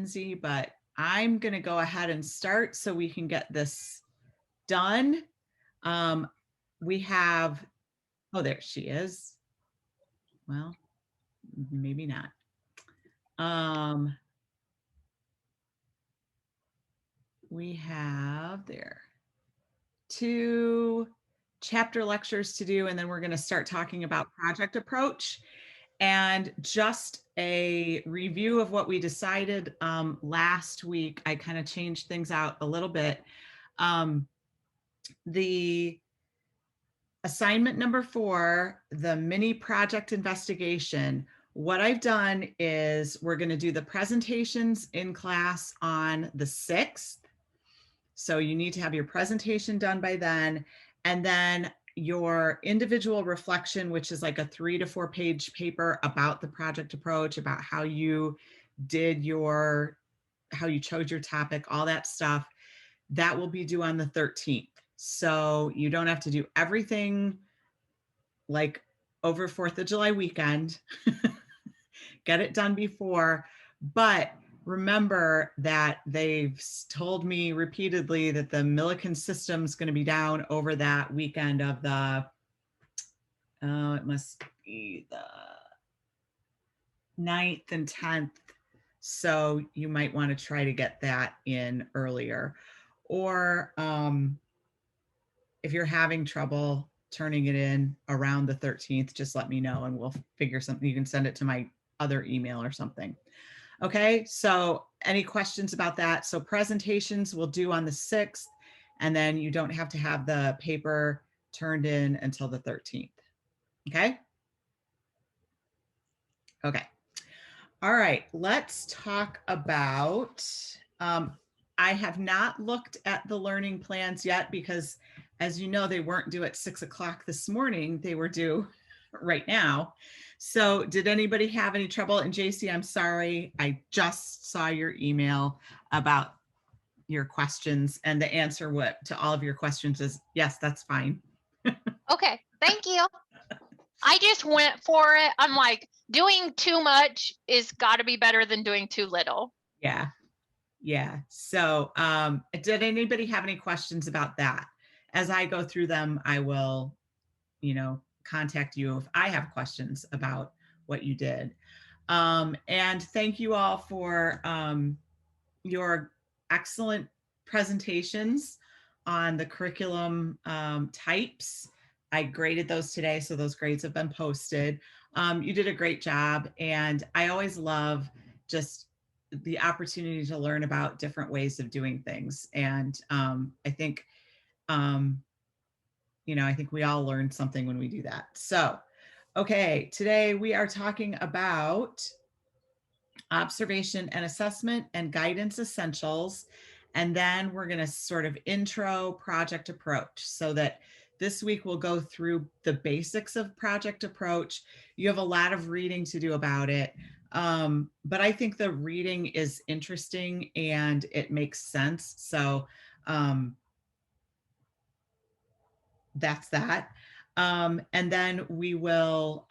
Mackenzie, but I'm going to go ahead and start so we can get this done. We have, oh, there she is. Well, maybe not. We have there 2 chapter lectures to do, and then we're going to start talking about project approach. And just a review of what we decided last week, I kind of changed things out a little bit. The assignment number 4, the mini project investigation, what I've done is we're going to do the presentations in class on the 6th. So you need to have your presentation done by then. And then your individual reflection, which is like a 3 to 4 page paper about the project approach, about how you did how you chose your topic, all that stuff, that will be due on the 13th. So you don't have to do everything like over 4th of July weekend. Get it done before, but remember that they've told me repeatedly that the Millikan system is going to be down over that weekend of the, it must be the 9th and 10th. So you might want to try to get that in earlier. Or if you're having trouble turning it in around the 13th, just let me know and we'll figure something. You can send it to my other email or something. Okay, so any questions about that? So presentations we'll do on the 6th, and then you don't have to have the paper turned in until the 13th. Okay? Okay. All right, let's talk about, I have not looked at the learning plans yet because, as you know, they weren't due at 6 o'clock this morning. They were due right now. So did anybody have any trouble? And JC, I'm sorry, I just saw your email about your questions, and the answer to all of your questions is yes, that's fine. Okay, thank you. I just went for it. I'm like, doing too much is got to be better than doing too little. Yeah. Yeah. So did anybody have any questions about that? As I go through them, I will, contact you if I have questions about what you did. And thank you all for your excellent presentations on the curriculum types. I graded those today, so those grades have been posted. You did a great job, and I always love just the opportunity to learn about different ways of doing things. And I think, I think we all learn something when we do that. So, okay, today we are talking about observation and assessment and guidance essentials. And then we're going to sort of intro project approach, so that this week we'll go through the basics of project approach. You have a lot of reading to do about it. But I think the reading is interesting and it makes sense. So that's that. And then we will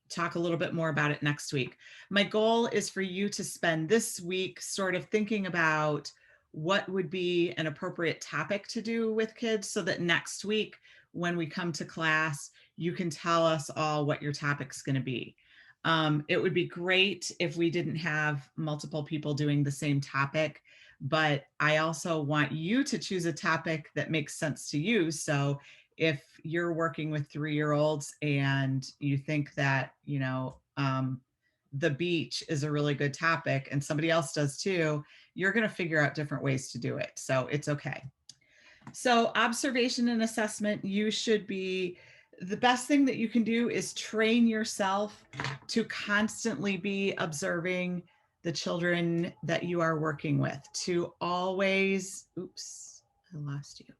talk a little bit more about it next week. My goal is for you to spend this week sort of thinking about what would be an appropriate topic to do with kids, so that next week when we come to class, you can tell us all what your topic's going to be. It would be great if we didn't have multiple people doing the same topic, but I also want you to choose a topic that makes sense to you. So if you're working with 3-year-olds and you think that, the beach is a really good topic and somebody else does too, you're going to figure out different ways to do it. So it's okay. So observation and assessment, the best thing that you can do is train yourself to constantly be observing the children that you are working with, to always, oops, I lost you.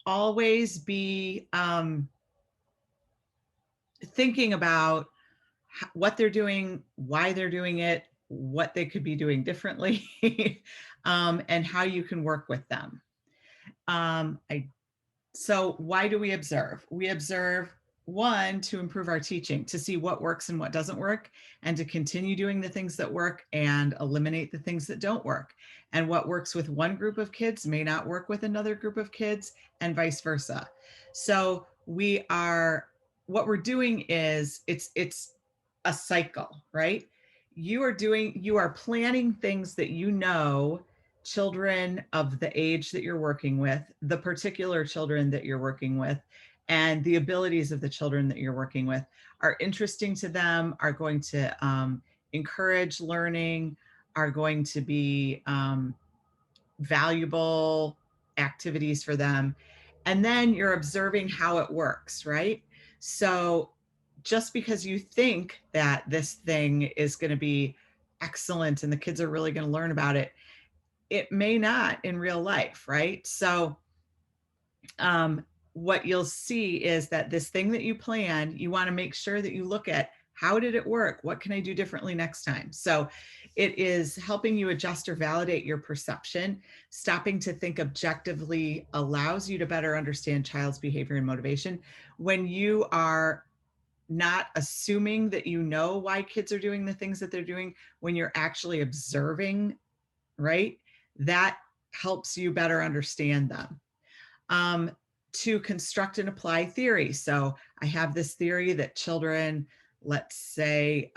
Always be thinking about what they're doing, why they're doing it, what they could be doing differently, and how you can work with them. So why do we observe? We observe one, to improve our teaching, to see what works and what doesn't work, and to continue doing the things that work and eliminate the things that don't work. And what works with one group of kids may not work with another group of kids, and vice versa. So what we're doing is it's a cycle, right? You are planning things that you know children of the age that you're working with, the particular children that you're working with, and the abilities of the children that you're working with are interesting to them, are going to encourage learning, are going to be valuable activities for them. And then you're observing how it works, right? So just because you think that this thing is going to be excellent and the kids are really going to learn about it, it may not in real life, right? So what you'll see is that this thing that you plan, you want to make sure that you look at how did it work? What can I do differently next time? So it is helping you adjust or validate your perception. Stopping to think objectively allows you to better understand child's behavior and motivation. When you are not assuming that you know why kids are doing the things that they're doing, when you're actually observing, right? That helps you better understand them. To construct and apply theory. So I have this theory that children, let's say,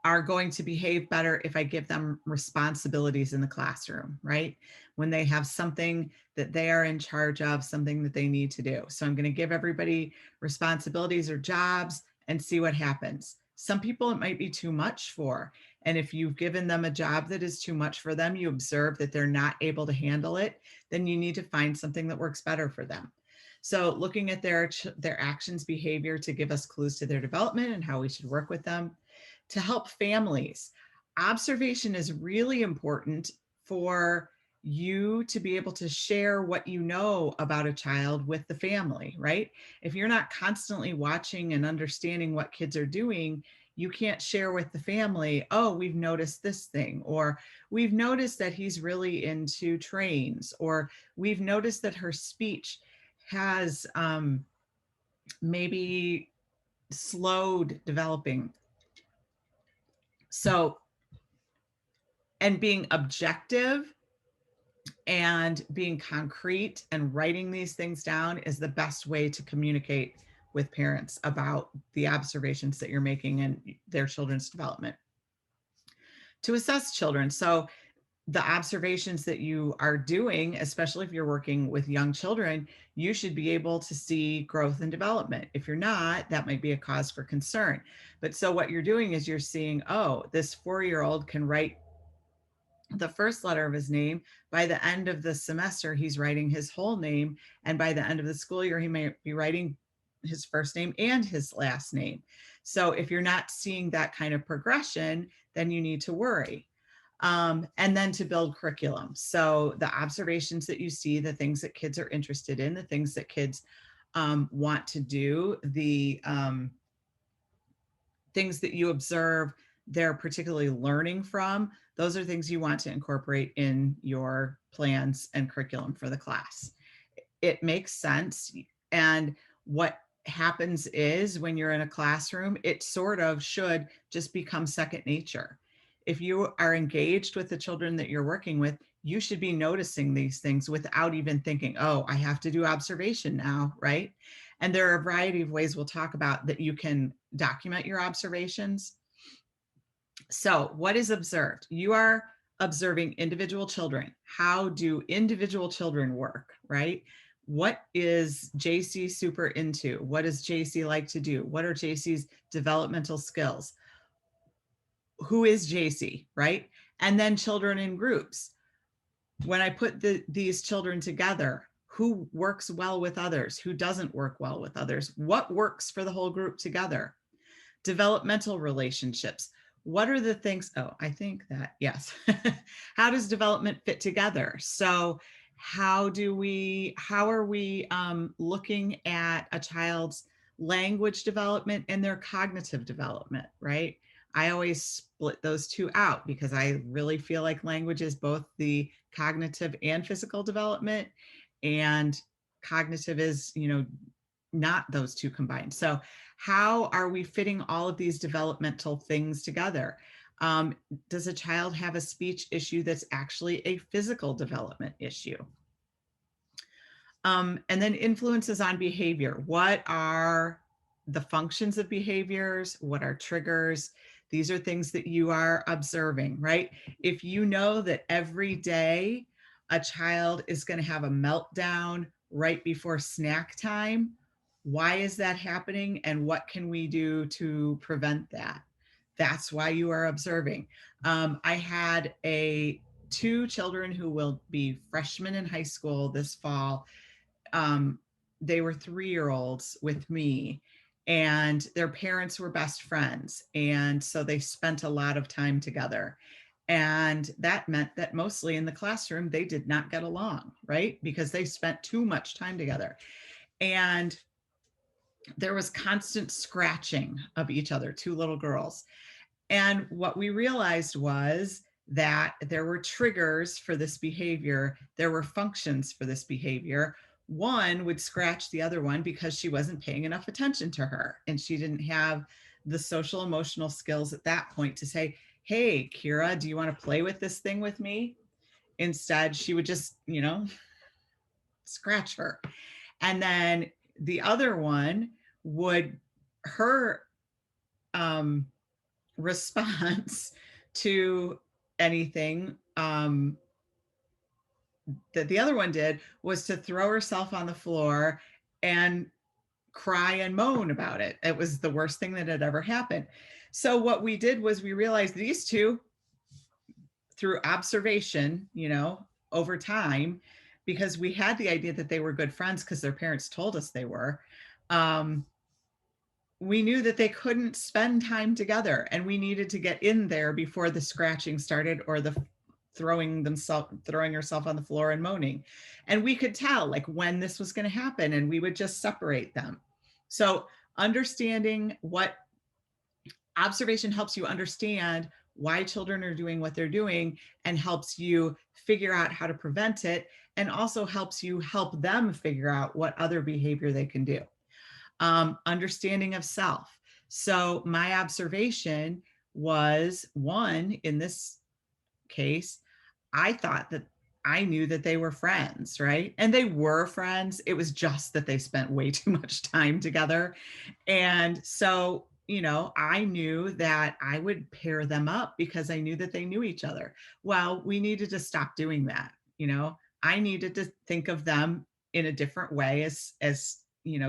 are going to behave better if I give them responsibilities in the classroom, right? When they have something that they are in charge of, something that they need to do. So I'm going to give everybody responsibilities or jobs and see what happens. Some people it might be too much for. And if you've given them a job that is too much for them, you observe that they're not able to handle it, then you need to find something that works better for them. So looking at their actions, behavior to give us clues to their development and how we should work with them. To help families, observation is really important for you to be able to share what you know about a child with the family, right? If you're not constantly watching and understanding what kids are doing, you can't share with the family, oh, we've noticed this thing, or we've noticed that he's really into trains, or we've noticed that her speech has maybe slowed developing. So, and being objective and being concrete and writing these things down is the best way to communicate with parents about the observations that you're making in their children's development. To assess children. So the observations that you are doing, especially if you're working with young children, you should be able to see growth and development. If you're not, that might be a cause for concern. But so what you're doing is you're seeing, oh, this 4-year-old can write the first letter of his name. By the end of the semester, he's writing his whole name. And by the end of the school year, he may be writing his first name and his last name. So if you're not seeing that kind of progression, then you need to worry. And then to build curriculum. So the observations that you see, the things that kids are interested in, the things that kids want to do, the things that you observe they're particularly learning from, those are things you want to incorporate in your plans and curriculum for the class. It makes sense. And what happens is when you're in a classroom, it sort of should just become second nature. If you are engaged with the children that you're working with, you should be noticing these things without even thinking, oh, I have to do observation now, right? And there are a variety of ways we'll talk about that you can document your observations. So what is observed? You are observing individual children. How do individual children work, right? What is JC super into? What does JC like to do? What are JC's developmental skills? Who is JC, right? And then children in groups. When I put these children together, who works well with others? Who doesn't work well with others? What works for the whole group together? Developmental relationships. What are the things? Oh, I think that, yes. How does development fit together? So how are we looking at a child's language development and their cognitive development, right? I always split those two out because I really feel like language is both the cognitive and physical development. And cognitive is, not those two combined. So how are we fitting all of these developmental things together? Does a child have a speech issue that's actually a physical development issue? And then influences on behavior. What are the functions of behaviors? What are triggers? These are things that you are observing, right? If you know that every day a child is going to have a meltdown right before snack time, why is that happening? And what can we do to prevent that? That's why you are observing. I had two children who will be freshmen in high school this fall. They were 3-year-olds with me, and their parents were best friends. And so they spent a lot of time together. And that meant that mostly in the classroom, they did not get along, right? Because they spent too much time together. And there was constant scratching of each other, two little girls. And what we realized was that there were triggers for this behavior, there were functions for this behavior. One would scratch the other one because she wasn't paying enough attention to her, and she didn't have the social emotional skills at that point to say, hey, Kira, do you want to play with this thing with me? Instead, she would just, scratch her. And then the other one would, her response to anything that the other one did was to throw herself on the floor and cry and moan about it. It was the worst thing that had ever happened. So what we did was we realized these two, through observation, over time, because we had the idea that they were good friends because their parents told us they were, we knew that they couldn't spend time together, and we needed to get in there before the scratching started or the throwing herself on the floor and moaning. And we could tell like when this was going to happen, and we would just separate them. So understanding what observation helps you understand why children are doing what they're doing, and helps you figure out how to prevent it, and also helps you help them figure out what other behavior they can do. Understanding of self. So my observation was, one, in this case, I thought that I knew that they were friends, right? And they were friends. It was just that they spent way too much time together. And so, I knew that I would pair them up because I knew that they knew each other. Well, we needed to stop doing that. I needed to think of them in a different way as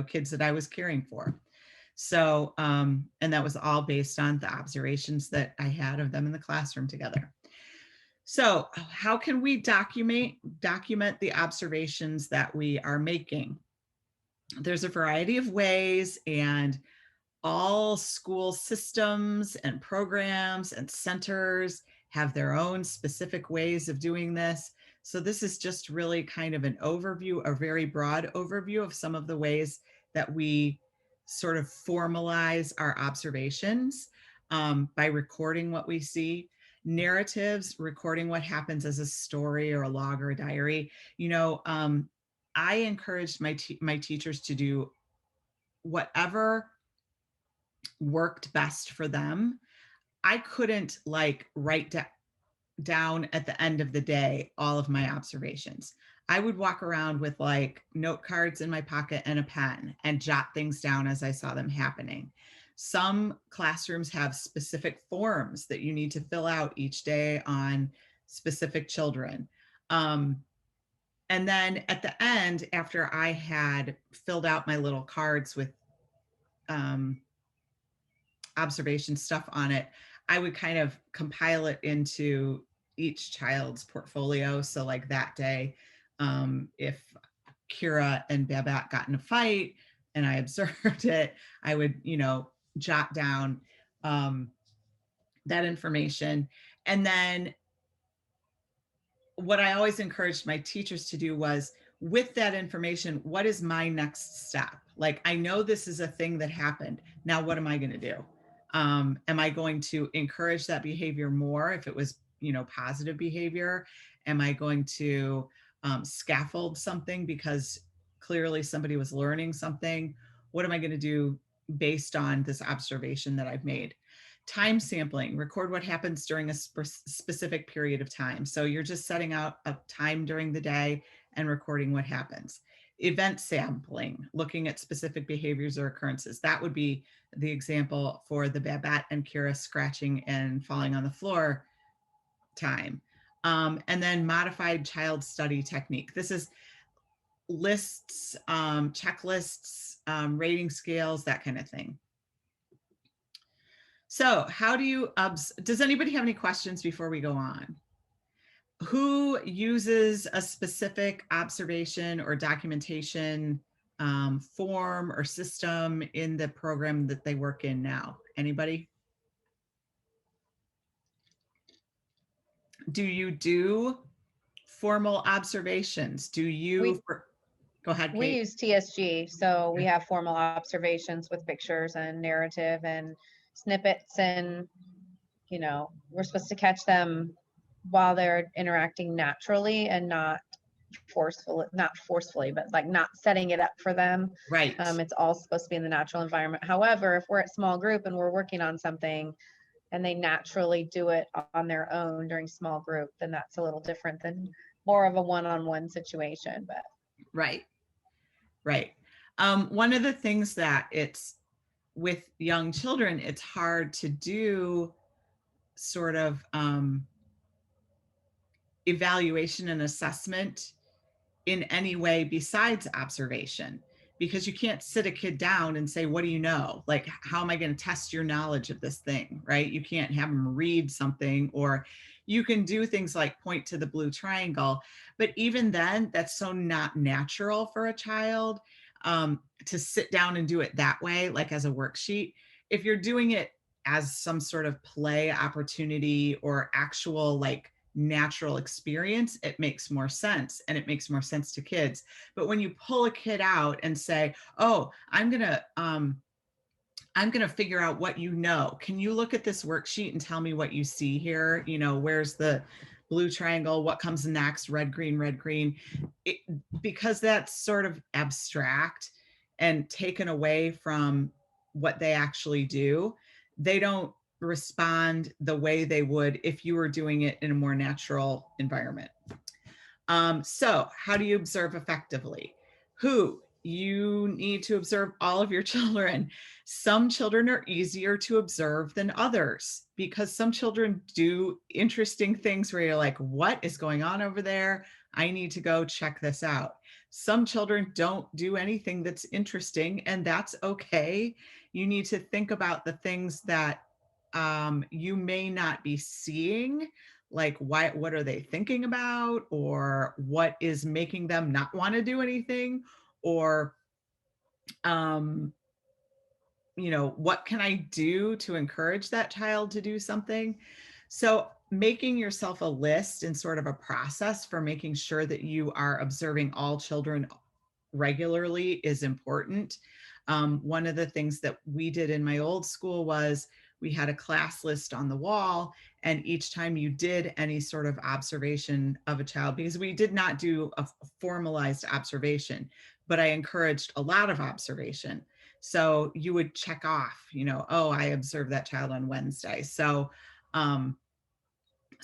kids that I was caring for. So, and that was all based on the observations that I had of them in the classroom together. So how can we document the observations that we are making? There's a variety of ways, and all school systems and programs and centers have their own specific ways of doing this. So this is just really kind of an overview, a very broad overview of some of the ways that we sort of formalize our observations, by recording what we see. Narratives, recording what happens as a story or a log or a diary. I encouraged my teachers to do whatever worked best for them. I couldn't like write down at the end of the day all of my observations. I would walk around with like note cards in my pocket and a pen and jot things down as I saw them happening. Some classrooms have specific forms that you need to fill out each day on specific children. And then at the end, after I had filled out my little cards with observation stuff on it, I would kind of compile it into each child's portfolio. So like that day, if Kira and Babette got in a fight and I observed it, I would, jot down that information. And then what I always encouraged my teachers to do was, with that information, what is my next step? Like, I know this is a thing that happened. Now, what am I going to do? Am I going to encourage that behavior more if it was, positive behavior? Am I going to scaffold something because clearly somebody was learning something? what am I going to do based on this observation that I've made? Time sampling, record what happens during a specific period of time. So you're just setting out a time during the day and recording what happens. Event sampling, looking at specific behaviors or occurrences. That would be the example for the Babette and Kira scratching and falling on the floor time. And then modified child study technique. This is lists, checklists, rating scales, that kind of thing. So how do you, does anybody have any questions before we go on? Who uses a specific observation or documentation form or system in the program that they work in now? Anybody? Do you do formal observations? Do you, go ahead, We Kate. use TSG, so we have formal observations with pictures and narrative and snippets, and we're supposed to catch them while they're interacting naturally and not forcefully, but like not setting it up for them. Right. It's all supposed to be in the natural environment. However, if we're at small group and we're working on something and they naturally do it on their own during small group, then that's a little different than more of a one-on-one situation. But right. One of the things that it's with young children, it's hard to do sort of evaluation and assessment in any way besides observation, because you can't sit a kid down and say, what do you know? Like, how am I going to test your knowledge of this thing, right? You can't have them read something, or you can do things like point to the blue triangle. But even then, that's so not natural for a child to sit down and do it that way, like as a worksheet. If you're doing it as some sort of play opportunity or actual like natural experience, it makes more sense, and it makes more sense to kids. But when you pull a kid out and say, oh, I'm gonna figure out what you know, can you look at this worksheet and tell me what you see here? Where's the blue triangle, what comes next, red, green. Because that's sort of abstract and taken away from what they actually do, they don't respond the way they would if you were doing it in a more natural environment. So how do you observe effectively? You need to observe all of your children. Some children are easier to observe than others, because some children do interesting things where you're like, what is going on over there? I need to go check this out. Some children don't do anything that's interesting, and that's okay. You need to think about the things that you may not be seeing, like what are they thinking about, or what is making them not want to do anything, or what can I do to encourage that child to do something? So making yourself a list and sort of a process for making sure that you are observing all children regularly is important. One of the things that we did in my old school was we had a class list on the wall, and each time you did any sort of observation of a child, because we did not do a formalized observation, but I encouraged a lot of observation. So you would check off, oh, I observed that child on Wednesday. So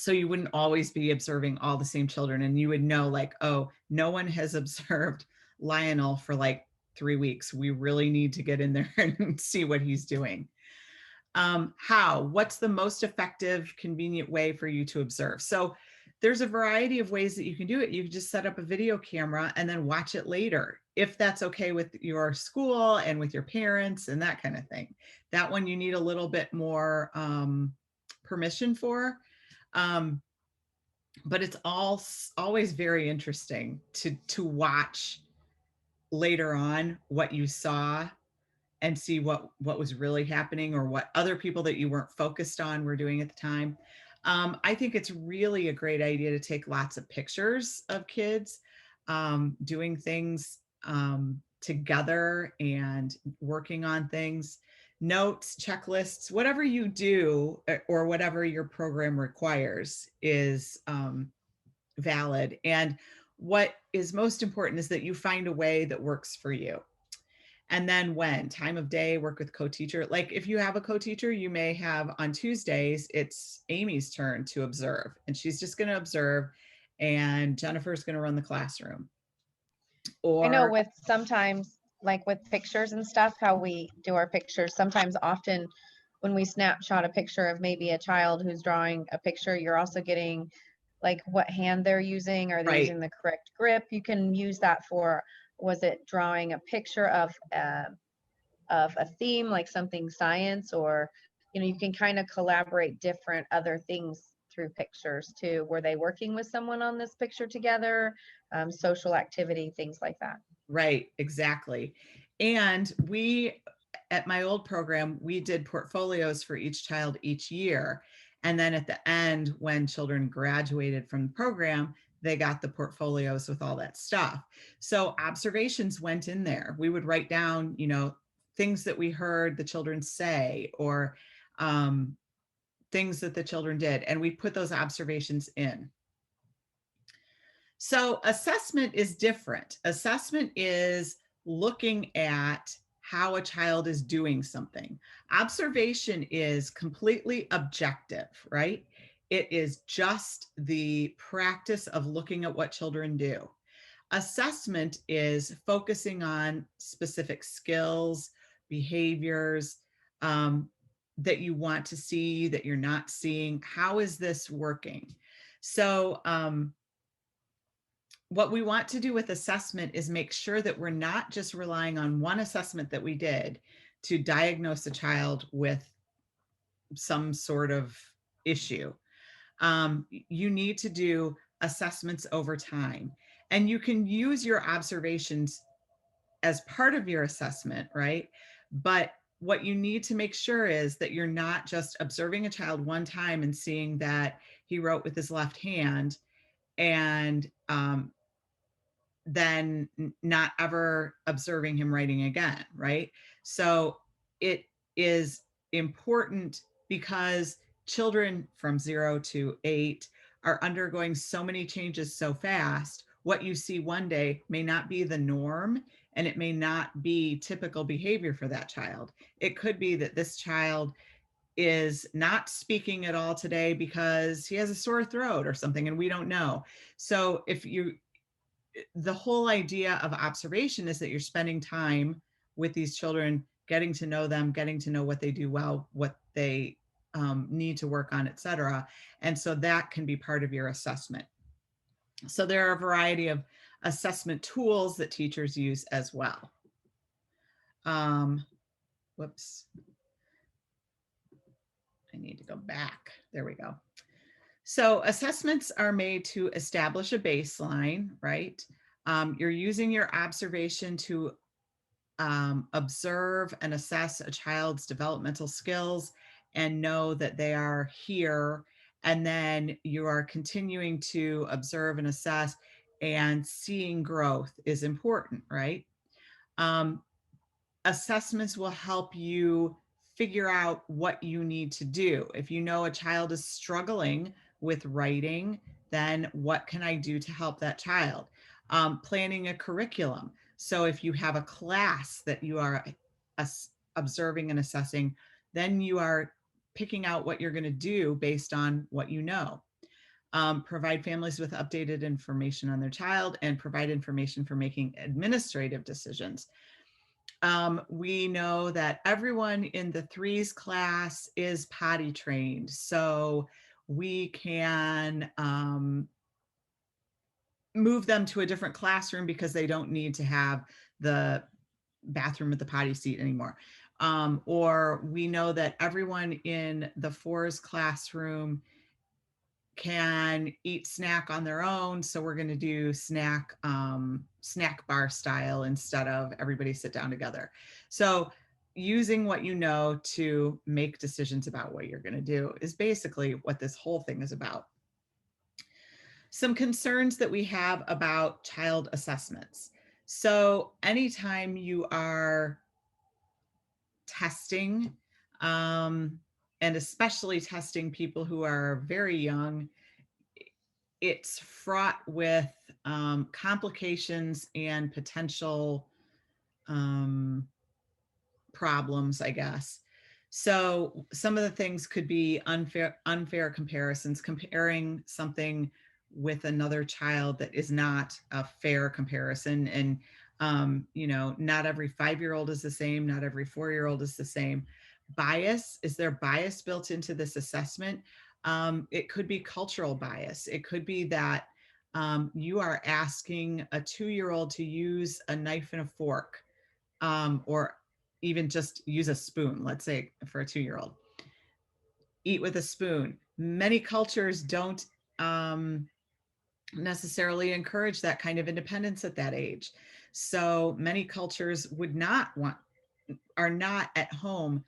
you wouldn't always be observing all the same children, and you would know like, oh, no one has observed Lionel for like 3 weeks. We really need to get in there and see what he's doing. What's the most effective, convenient way for you to observe? So there's a variety of ways that you can do it. You can just set up a video camera and then watch it later, if that's okay with your school and with your parents and that kind of thing. That one you need a little bit more permission for. But it's always very interesting to watch later on what you saw and see what was really happening, or what other people that you weren't focused on were doing at the time. I think it's really a great idea to take lots of pictures of kids doing things together and working on things. Notes, checklists, whatever you do or whatever your program requires is valid. And what is most important is that you find a way that works for you. And then when, time of day, work with co-teacher. Like if you have a co-teacher, you may have on Tuesdays, it's Amy's turn to observe, and she's just going to observe, and Jennifer's going to run the classroom. I know Or with sometimes, like with pictures and stuff, how we do our pictures, sometimes often when we snapshot a picture of maybe a child who's drawing a picture, you're also getting like what hand they're using. Are they right, using the correct grip? You can use that for, was it drawing a picture of a theme, like something science, or, you know, you can kind of collaborate different other things through pictures too. Were they working with someone on this picture together? Social activity, things like that. right, exactly. And we, at my old program, we did portfolios for each child each year. And then at the end, when children graduated from the program, they got the portfolios with all that stuff. So observations went in there. We would write down, you know, things that we heard the children say, or things that the children did, and we put those observations in. So assessment is different. Assessment is looking at how a child is doing something. Observation is completely objective, right? It is just the practice of looking at what children do. Assessment is focusing on specific skills, behaviors, that you want to see, that you're not seeing. How is this working? So, what we want to do with assessment is make sure that we're not just relying on one assessment that we did to diagnose a child with some sort of issue. You need to do assessments over time, and you can use your observations as part of your assessment, right? But what you need to make sure is that you're not just observing a child one time and seeing that he wrote with his left hand, and then not ever observing him writing again, right? So it is important because children from 0 to 8 are undergoing so many changes so fast. What you see one day may not be the norm, and it may not be typical behavior for that child. It could be that this child is not speaking at all today because he has a sore throat or something, and we don't know. So if you, the whole idea of observation is that you're spending time with these children, getting to know them, getting to know what they do well, what they need to work on, etc. And so that can be part of your assessment. So there are a variety of assessment tools that teachers use as well. Whoops. I need to go back. There we go. So assessments are made to establish a baseline, right? You're using your observation to observe and assess a child's developmental skills and know that they are here. And then you are continuing to observe and assess, and seeing growth is important, right? Assessments will help you figure out what you need to do. If you know a child is struggling with writing, then what can I do to help that child? Planning a curriculum. So if you have a class that you are observing and assessing, then you are picking out what you're going to do based on what you know. Provide families with updated information on their child, and provide information for making administrative decisions. We know that everyone in the 3s class is potty trained, so we can move them to a different classroom because they don't need to have the bathroom with the potty seat anymore. Or we know that everyone in the 4s classroom can eat snack on their own, so we're going to do snack bar style instead of everybody sit down together. So using what you know to make decisions about what you're going to do is basically what this whole thing is about. Some concerns that we have about child assessments. So anytime you are testing, and especially testing people who are very young, it's fraught with complications and potential problems, I guess. So some of the things could be unfair comparisons, comparing something with another child that is not a fair comparison. And, you know, not every 5-year-old is the same, not every 4-year-old is the same. Bias, is there bias built into this assessment? It could be cultural bias. It could be that you are asking a 2-year-old to use a knife and a fork, or even just use a spoon, let's say for a 2-year-old. Eat with a spoon. Many cultures don't necessarily encourage that kind of independence at that age. So many cultures would not want, are not at home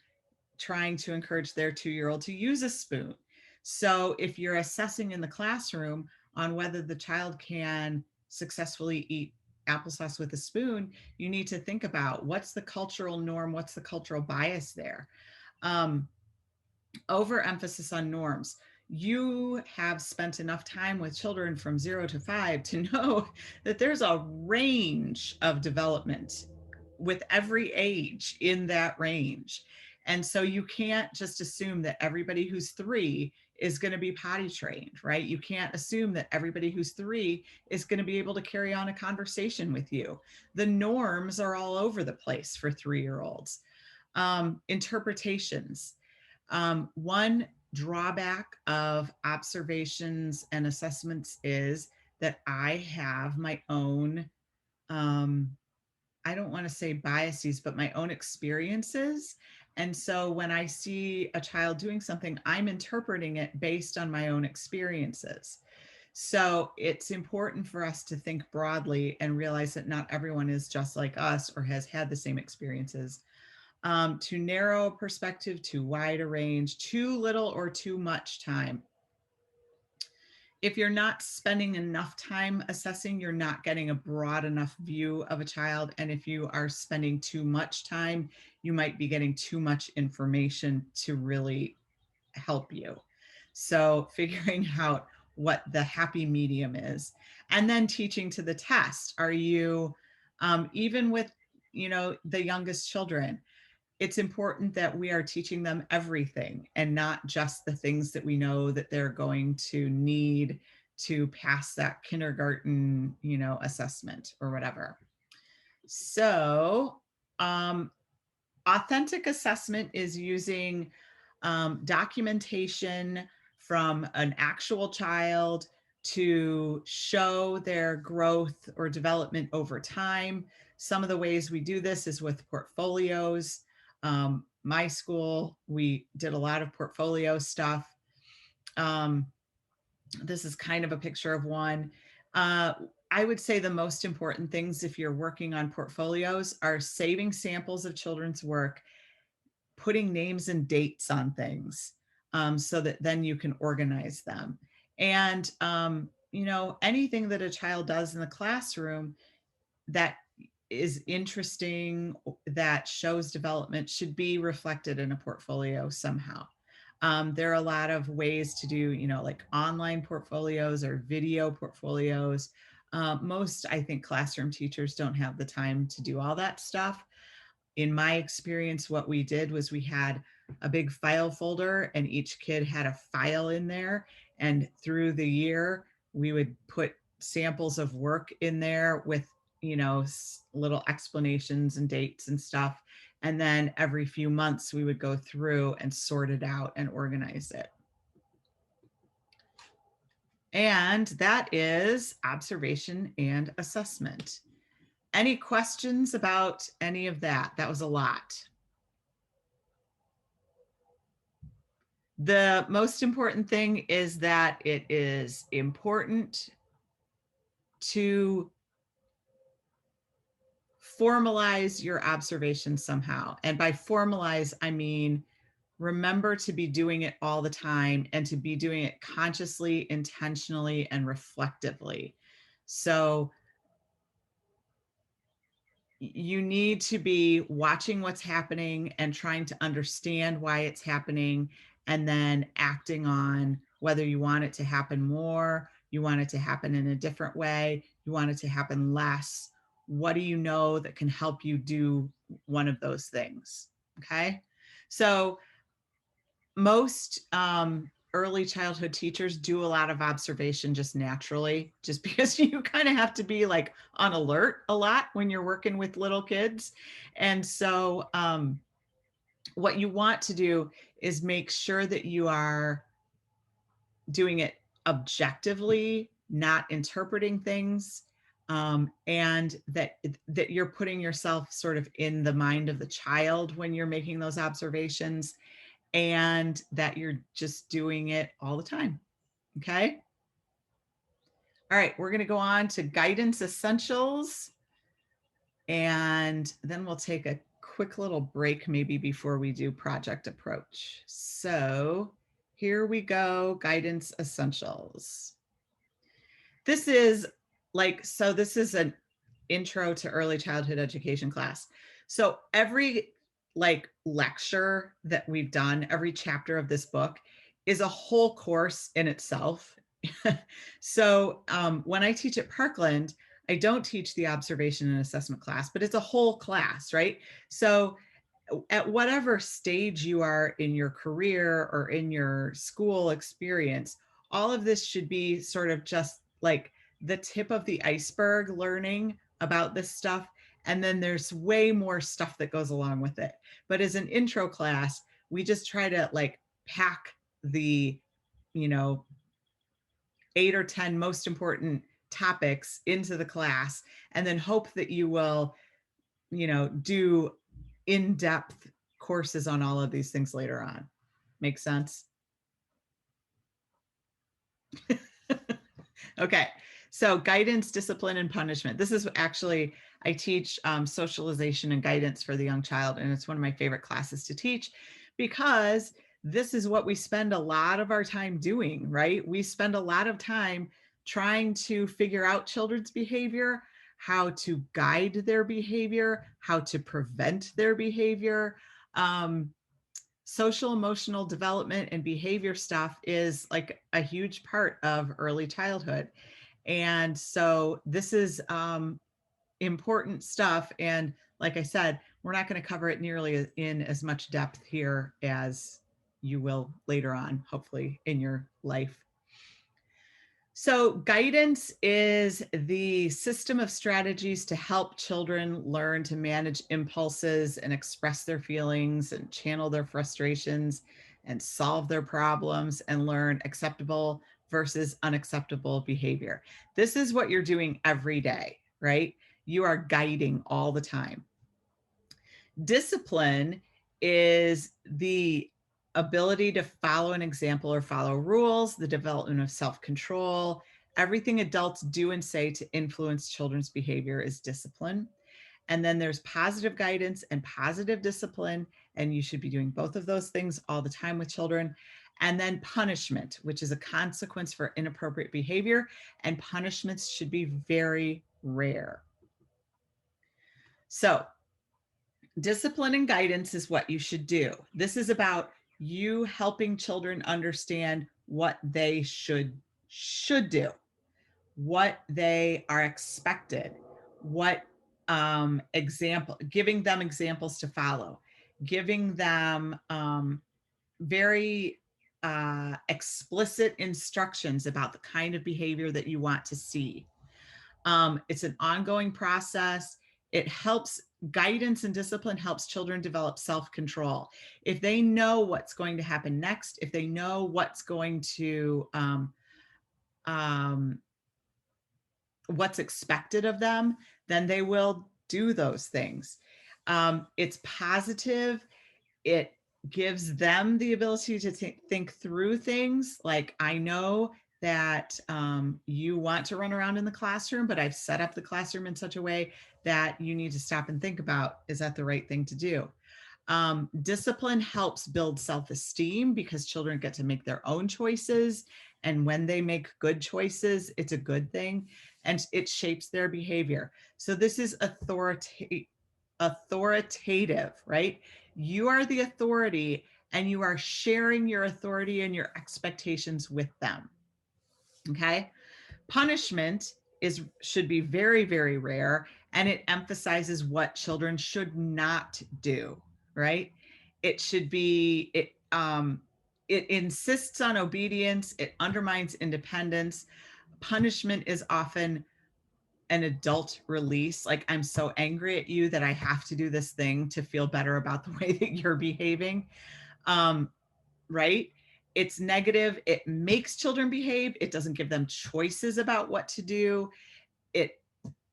trying to encourage their 2-year-old to use a spoon. So if you're assessing in the classroom on whether the child can successfully eat applesauce with a spoon, you need to think about what's the cultural norm, what's the cultural bias there. Overemphasis on norms. You have spent enough time with children from 0 to 5 to know that there's a range of development with every age in that range. And so you can't just assume that everybody who's 3 is going to be potty trained, right? You can't assume that everybody who's 3 is going to be able to carry on a conversation with you. The norms are all over the place for 3-year-olds. Interpretations. One drawback of observations and assessments is that I have my own, I don't want to say biases, but my own experiences. And so when I see a child doing something, I'm interpreting it based on my own experiences. So it's important for us to think broadly and realize that not everyone is just like us or has had the same experiences. Too narrow a perspective, too wide a range, too little or too much time. If you're not spending enough time assessing, you're not getting a broad enough view of a child. And if you are spending too much time, you might be getting too much information to really help you. So figuring out what the happy medium is, and then teaching to the test. Are you, even with, you know, the youngest children, it's important that we are teaching them everything and not just the things that we know that they're going to need to pass that kindergarten, you know, assessment or whatever. So authentic assessment is using documentation from an actual child to show their growth or development over time. Some of the ways we do this is with portfolios. My school, we did a lot of portfolio stuff. This is kind of a picture of one. I would say the most important things if you're working on portfolios are saving samples of children's work, putting names and dates on things, so that then you can organize them. And, you know, anything that a child does in the classroom that is interesting, that shows development, should be reflected in a portfolio somehow. There are a lot of ways to do, you know, like online portfolios or video portfolios. Most, I think, classroom teachers don't have the time to do all that stuff. In my experience, what we did was we had a big file folder and each kid had a file in there. And through the year, we would put samples of work in there with, you know, little explanations and dates and stuff. And then every few months we would go through and sort it out and organize it. And that is observation and assessment. Any questions about any of that? That was a lot. The most important thing is that it is important to formalize your observation somehow. And by formalize, I mean, remember to be doing it all the time and to be doing it consciously, intentionally, and reflectively. So you need to be watching what's happening and trying to understand why it's happening, and then acting on whether you want it to happen more, you want it to happen in a different way, you want it to happen less. What do you know that can help you do one of those things? Okay. So most early childhood teachers do a lot of observation just naturally, just because you kind of have to be like on alert a lot when you're working with little kids. And so what you want to do is make sure that you are doing it objectively, not interpreting things, and that you're putting yourself sort of in the mind of the child when you're making those observations, and that you're just doing it all the time. Okay. All right, we're going to go on to guidance essentials, and then we'll take a quick little break maybe before we do project approach. So here we go, guidance essentials. This is this is an intro to early childhood education class. So every lecture that we've done, every chapter of this book is a whole course in itself. So when I teach at Parkland, I don't teach the observation and assessment class, but it's a whole class, right? So at whatever stage you are in your career or in your school experience, all of this should be sort of just like the tip of the iceberg learning about this stuff. And then there's way more stuff that goes along with it. But as an intro class, we just try to like pack the, 8 or 10 most important topics into the class, and then hope that you will, do in-depth courses on all of these things later on. Make sense? Okay, so guidance, discipline, and punishment. This is actually, I teach socialization and guidance for the young child, and it's one of my favorite classes to teach because this is what we spend a lot of our time doing, right? We spend a lot of time trying to figure out children's behavior, how to guide their behavior, how to prevent their behavior. Social emotional development and behavior stuff is like a huge part of early childhood. And so this is important stuff. And like I said, we're not going to cover it nearly in as much depth here as you will later on, hopefully, in your life. So guidance is the system of strategies to help children learn to manage impulses and express their feelings and channel their frustrations and solve their problems and learn acceptable versus unacceptable behavior. This is what you're doing every day, right? You are guiding all the time. Discipline is the ability to follow an example or follow rules, the development of self-control. Everything adults do and say to influence children's behavior is discipline. And then there's positive guidance and positive discipline, and you should be doing both of those things all the time with children. And then punishment, which is a consequence for inappropriate behavior, and punishments should be very rare. So discipline and guidance is what you should do. This is about you helping children understand what they should do, what they are expected, what giving them examples to follow, giving them very explicit instructions about the kind of behavior that you want to see. It's an ongoing process. It helps, guidance and discipline helps children develop self-control. If they know what's going to happen next, if they know what's going to, what's expected of them, then they will do those things. It's positive. It gives them the ability to think through things. Like, I know that you want to run around in the classroom, but I've set up the classroom in such a way that you need to stop and think about, is that the right thing to do? Discipline helps build self-esteem because children get to make their own choices. And when they make good choices, it's a good thing, and it shapes their behavior. So this is authoritative, right? You are the authority, and you are sharing your authority and your expectations with them. Okay. Punishment should be very, very rare, and it emphasizes what children should not do, right? it should be, it insists on obedience. It undermines independence. Punishment is often an adult release. Like, I'm so angry at you that I have to do this thing to feel better about the way that you're behaving. Right? It's negative. It makes children behave. It doesn't give them choices about what to do. It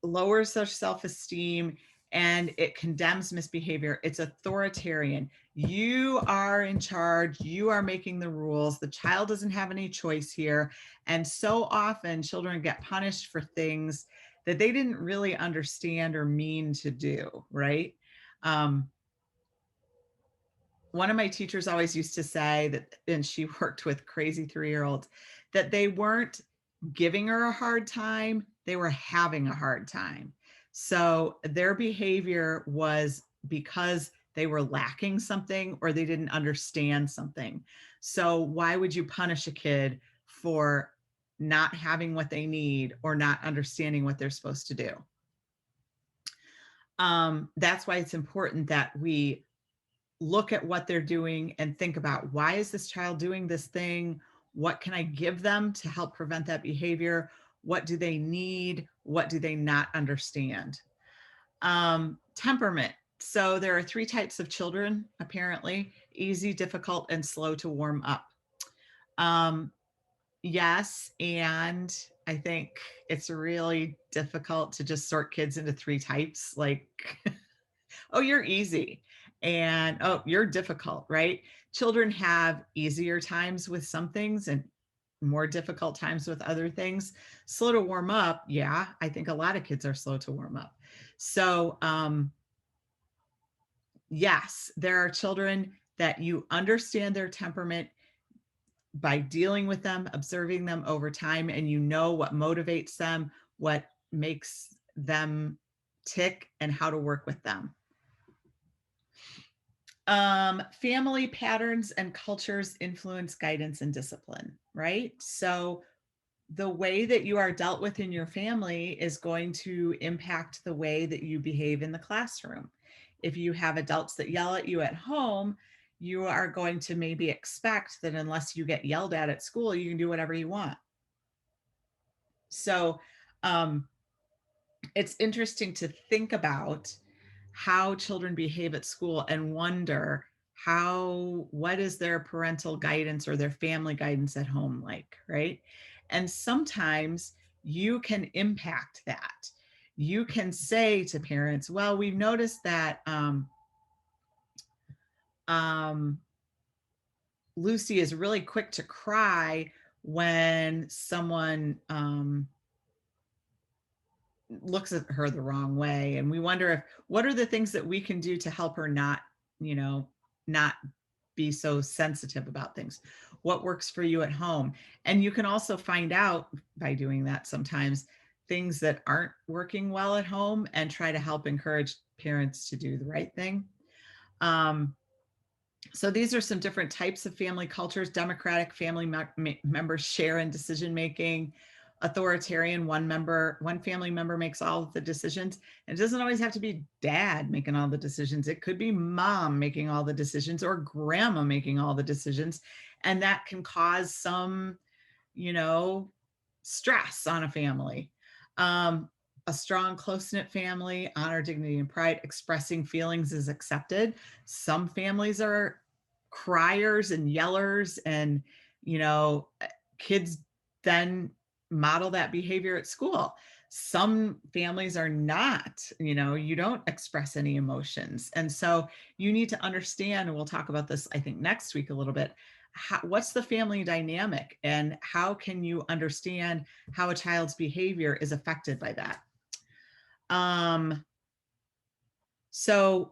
lowers their self-esteem, and it condemns misbehavior. It's authoritarian. You are in charge. You are making the rules. The child doesn't have any choice here. And so often children get punished for things that they didn't really understand or mean to do, right? One of my teachers always used to say that, and she worked with crazy 3-year-olds, that they weren't giving her a hard time, they were having a hard time. So their behavior was because they were lacking something or they didn't understand something. So why would you punish a kid for not having what they need or not understanding what they're supposed to do? That's why it's important that we look at what they're doing and think about, why is this child doing this thing? What can I give them to help prevent that behavior? What do they need? What do they not understand? Temperament. So there are 3 types of children, apparently: easy, difficult, and slow to warm up. Yes, and I think it's really difficult to just sort kids into 3 types, like, oh, you're easy, and oh, you're difficult, right? Children have easier times with some things and more difficult times with other things. Slow to warm up. Yeah, I think a lot of kids are slow to warm up. So, yes, there are children that you understand their temperament by dealing with them, observing them over time, and you know what motivates them, what makes them tick, and how to work with them. Family patterns and cultures influence guidance and discipline, right? So the way that you are dealt with in your family is going to impact the way that you behave in the classroom. If you have adults that yell at you at home, you are going to maybe expect that unless you get yelled at school, you can do whatever you want. So it's interesting to think about how children behave at school and wonder what is their parental guidance or their family guidance at home like, right? And sometimes you can impact that. You can say to parents, well, we've noticed that Lucy is really quick to cry when someone looks at her the wrong way, and we wonder what are the things that we can do to help her not be so sensitive about things. What works for you at home? And you can also find out by doing that sometimes things that aren't working well at home and try to help encourage parents to do the right thing. So these are some different types of family cultures. Democratic family members share in decision making. Authoritarian, one family member makes all of the decisions. And it doesn't always have to be dad making all the decisions. It could be mom making all the decisions or grandma making all the decisions. And that can cause some, stress on a family. A strong, close-knit family, honor, dignity, and pride. Expressing feelings is accepted. Some families are criers and yellers, and kids then model that behavior at school. Some families are not, you don't express any emotions. And so you need to understand, and we'll talk about this, I think, next week a little bit, what's the family dynamic and how can you understand how a child's behavior is affected by that. So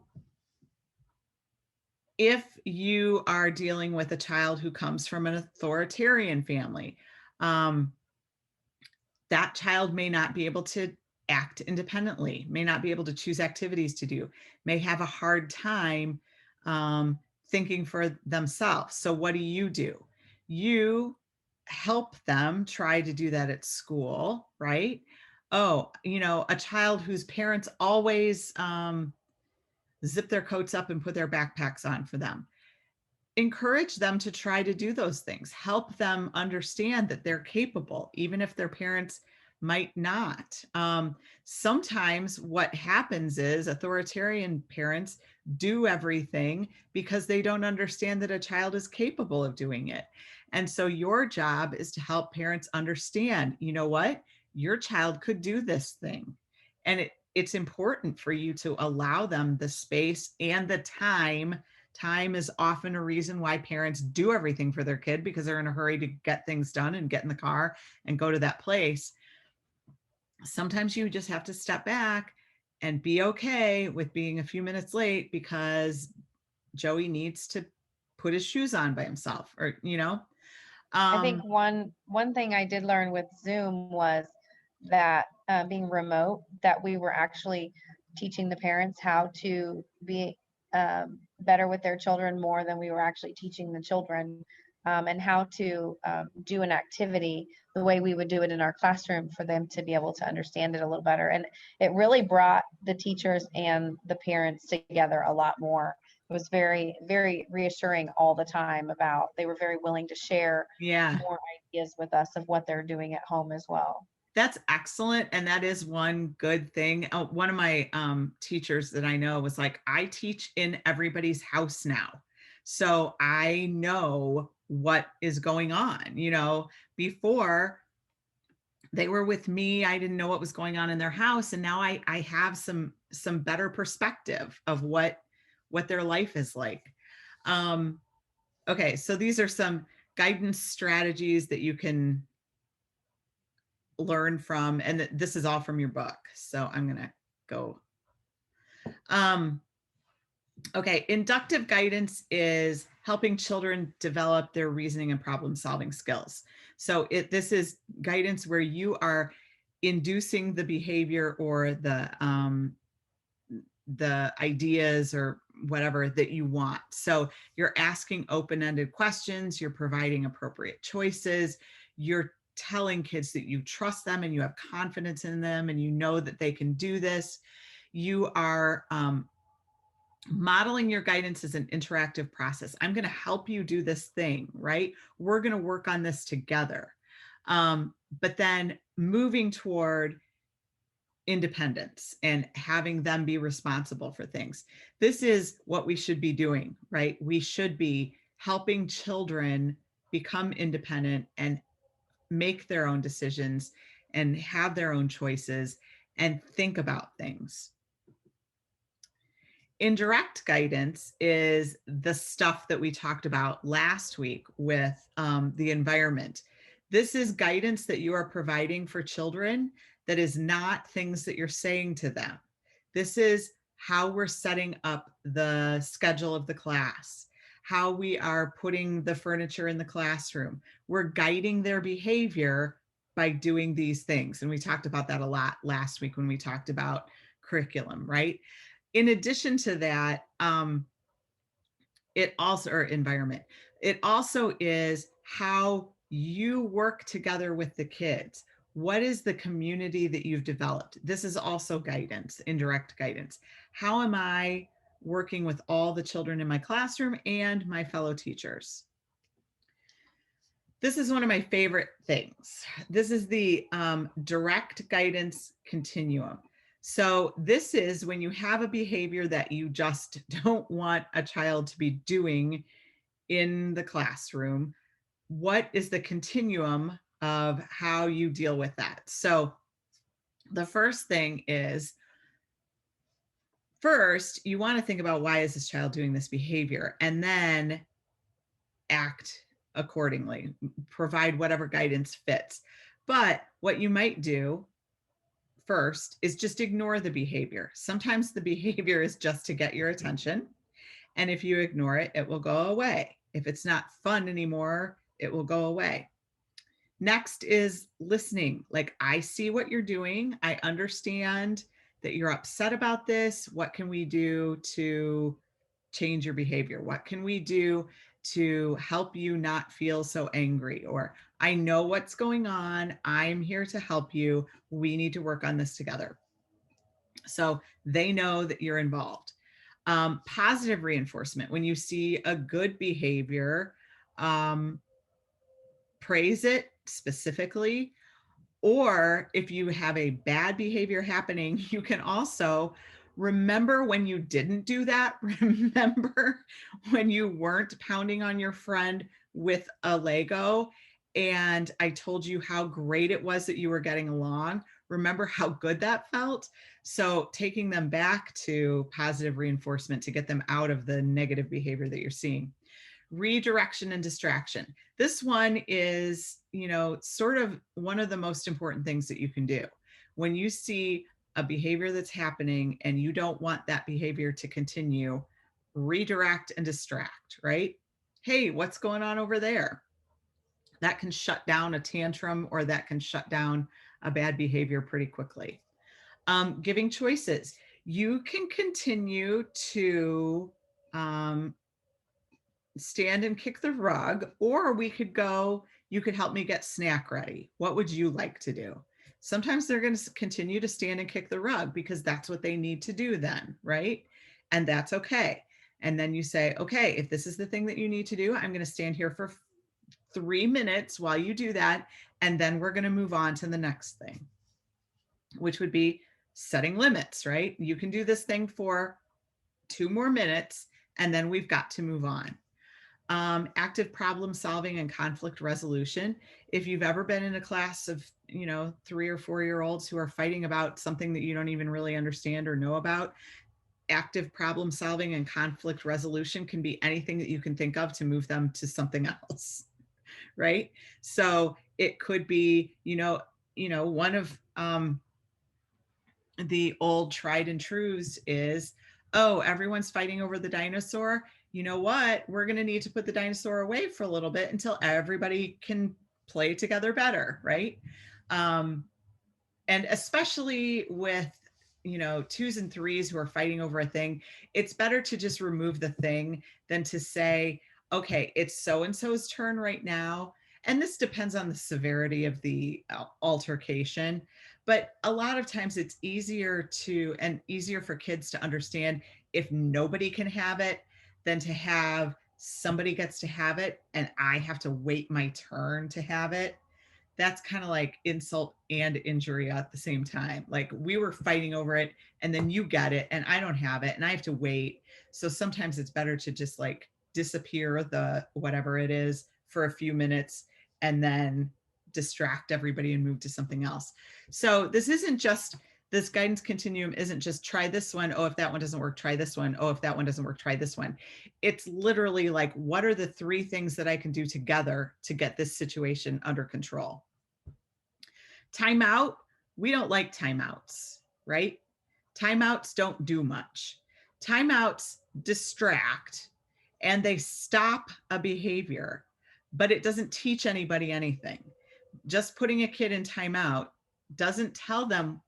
if you are dealing with a child who comes from an authoritarian family, that child may not be able to act independently, may not be able to choose activities to do, may have a hard time thinking for themselves. So what do? You help them try to do that at school, right? Oh, a child whose parents always zip their coats up and put their backpacks on for them. encourage them to try to do those things. Help them understand that they're capable, even if their parents might not. Sometimes what happens is authoritarian parents do everything because they don't understand that a child is capable of doing it. And so your job is to help parents understand, you know what, your child could do this thing. And it's important for you to allow them the space and the time. Time is often a reason why parents do everything for their kid, because they're in a hurry to get things done and get in the car and go to that place. Sometimes you just have to step back and be okay with being a few minutes late because Joey needs to put his shoes on by himself, or, you know. I think one thing I did learn with Zoom was that being remote, that we were actually teaching the parents how to be better with their children more than we were actually teaching the children, and how to do an activity the way we would do it in our classroom for them to be able to understand it a little better. And it really brought the teachers and the parents together a lot more. It was very, very reassuring all the time. About they were very willing to share more ideas with us of what they're doing at home as well. That's excellent. And that is one good thing. One of my teachers that I know was like, I teach in everybody's house now. So I know what is going on. You know, before they were with me, I didn't know what was going on in their house. And now I have some better perspective of what their life is like. Okay, so these are some guidance strategies that you can learn from, and this is all from your book. So I'm gonna go. Okay, inductive guidance is helping children develop their reasoning and problem solving skills. So this is guidance where you are inducing the behavior or the ideas or whatever that you want. So you're asking open-ended questions, you're providing appropriate choices, you're telling kids that you trust them and you have confidence in them and you know that they can do this. You are modeling your guidance as an interactive process. I'm going to help you do this thing, right? We're going to work on this together. But then moving toward independence and having them be responsible for things. This is what we should be doing, right? We should be helping children become independent and make their own decisions and have their own choices and think about things. Indirect guidance is the stuff that we talked about last week with the environment. This is guidance that you are providing for children that is not things that you're saying to them. This is how we're setting up the schedule of the class, how we are putting the furniture in the classroom. We're guiding their behavior by doing these things. And we talked about that a lot last week when we talked about curriculum, right? In addition to that, it also, or environment, it also is how you work together with the kids. What is the community that you've developed? This is also guidance, indirect guidance. How am I working with all the children in my classroom and my fellow teachers? This is one of my favorite things. This is the direct guidance continuum. So this is when you have a behavior that you just don't want a child to be doing in the classroom. What is the continuum of how you deal with that? So the first thing is, first, you want to think about, why is this child doing this behavior? And then act accordingly, provide whatever guidance fits. But what you might do first is just ignore the behavior. Sometimes the behavior is just to get your attention. And if you ignore it, it will go away. If it's not fun anymore, it will go away. Next is listening. Like, I see what you're doing. I understand that you're upset about this. What can we do to change your behavior? What can we do to help you not feel so angry? Or, I know what's going on. I'm here to help you. We need to work on this together. So they know that you're involved. Positive reinforcement, when you see a good behavior, praise it specifically. Or if you have a bad behavior happening, you can also remember when you didn't do that. Remember when you weren't pounding on your friend with a Lego and I told you how great it was that you were getting along. Remember how good that felt? So taking them back to positive reinforcement to get them out of the negative behavior that you're seeing. Redirection and distraction. This one is, sort of one of the most important things that you can do. When you see a behavior that's happening and you don't want that behavior to continue, redirect and distract, right? Hey, what's going on over there? That can shut down a tantrum, or that can shut down a bad behavior pretty quickly. Giving choices. You can continue to stand and kick the rug, or we could go, you could help me get snack ready. What would you like to do? Sometimes they're going to continue to stand and kick the rug because that's what they need to do then, right? And that's okay. And then you say, okay, if this is the thing that you need to do, I'm going to stand here for 3 minutes while you do that. And then we're going to move on to the next thing, which would be setting limits, right? You can do this thing for 2 more minutes and then we've got to move on. Active problem solving and conflict resolution. If you've ever been in a class of, 3 or 4-year-olds who are fighting about something that you don't even really understand or know about, active problem solving and conflict resolution can be anything that you can think of to move them to something else, right? So it could be, one of the old tried and trues is, oh, everyone's fighting over the dinosaur. You know what? We're going to need to put the dinosaur away for a little bit until everybody can play together better, right? And especially with, 2s and 3s who are fighting over a thing, it's better to just remove the thing than to say, okay, it's so-and-so's turn right now. And this depends on the severity of the altercation. But a lot of times it's easier for kids to understand if nobody can have it than to have somebody gets to have it and I have to wait my turn to have it. That's kind of like insult and injury at the same time. Like we were fighting over it and then you get it and I don't have it and I have to wait. So sometimes it's better to just like disappear the whatever it is for a few minutes and then distract everybody and move to something else. So this guidance continuum isn't just try this one. Oh, if that one doesn't work, try this one. Oh, if that one doesn't work, try this one. It's literally like, what are the 3 things that I can do together to get this situation under control? Timeout. We don't like timeouts, right? Timeouts don't do much. Timeouts distract and they stop a behavior, but it doesn't teach anybody anything. Just putting a kid in timeout doesn't tell them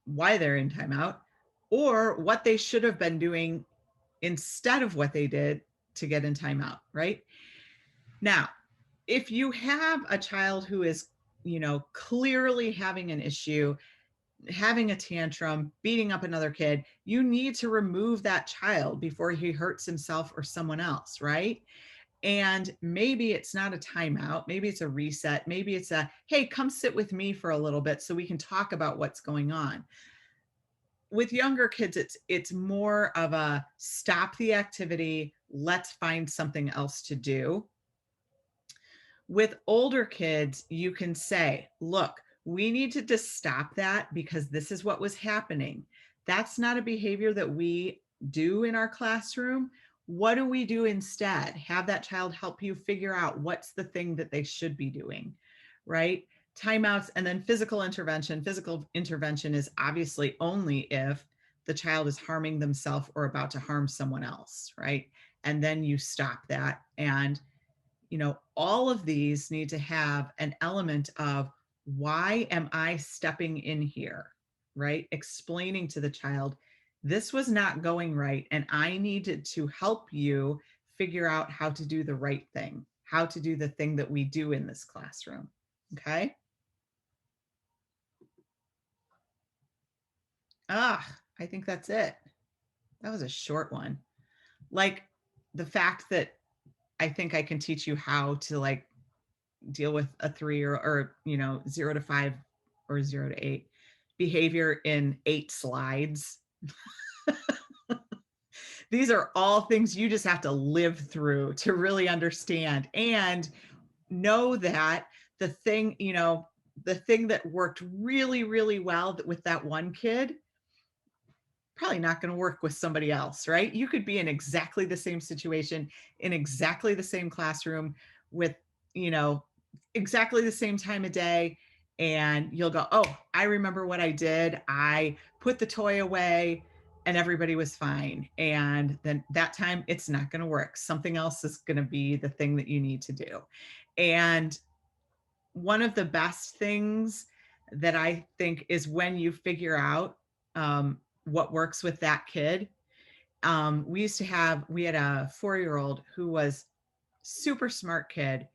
why they're in timeout or what they should have been doing instead of what they did to get in timeout, right? Now, if you have a child who is, clearly having an issue, having a tantrum, beating up another kid, you need to remove that child before he hurts himself or someone else, right? And maybe it's not a timeout, maybe it's a reset, maybe it's a, hey, come sit with me for a little bit so we can talk about what's going on. With younger kids, it's more of a stop the activity, let's find something else to do. With older kids, you can say, look, we need to just stop that because this is what was happening. That's not a behavior that we do in our classroom. What do we do instead? Have that child help you figure out what's the thing that they should be doing, right? Timeouts, and then physical intervention. Physical intervention is obviously only if the child is harming themselves or about to harm someone else, right? And then you stop that. And all of these need to have an element of, why am I stepping in here, right? Explaining to the child, this was not going right, and I needed to help you figure out how to do the right thing, how to do the thing that we do in this classroom, okay? I think that's it. That was a short one. Like the fact that I think I can teach you how to like deal with a 3 or 0 to 5 or 0 to 8 behavior in 8 slides. These are all things you just have to live through to really understand and know that the thing, the thing that worked really, really well with that one kid, probably not going to work with somebody else, right? You could be in exactly the same situation, in exactly the same classroom with, exactly the same time of day. And you'll go, oh, I remember what I did. I put the toy away and everybody was fine. And then that time it's not going to work. Something else is going to be the thing that you need to do. And one of the best things that I think is when you figure out what works with that kid. We had a 4-year-old who was super smart kid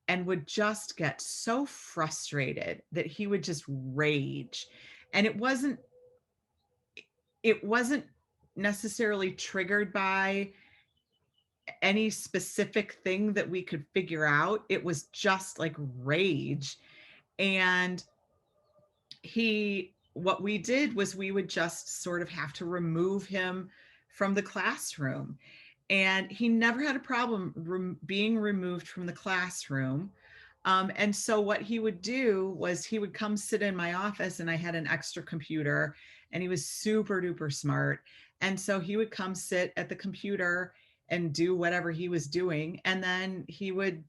and would just get so frustrated that he would just rage. And it wasn't necessarily triggered by any specific thing that we could figure out. It was just like rage. And what we did was we would just sort of have to remove him from the classroom. And he never had a problem being removed from the classroom. And so what he would do was he would come sit in my office, and I had an extra computer, and he was super duper smart. And so he would come sit at the computer and do whatever he was doing. And then he would,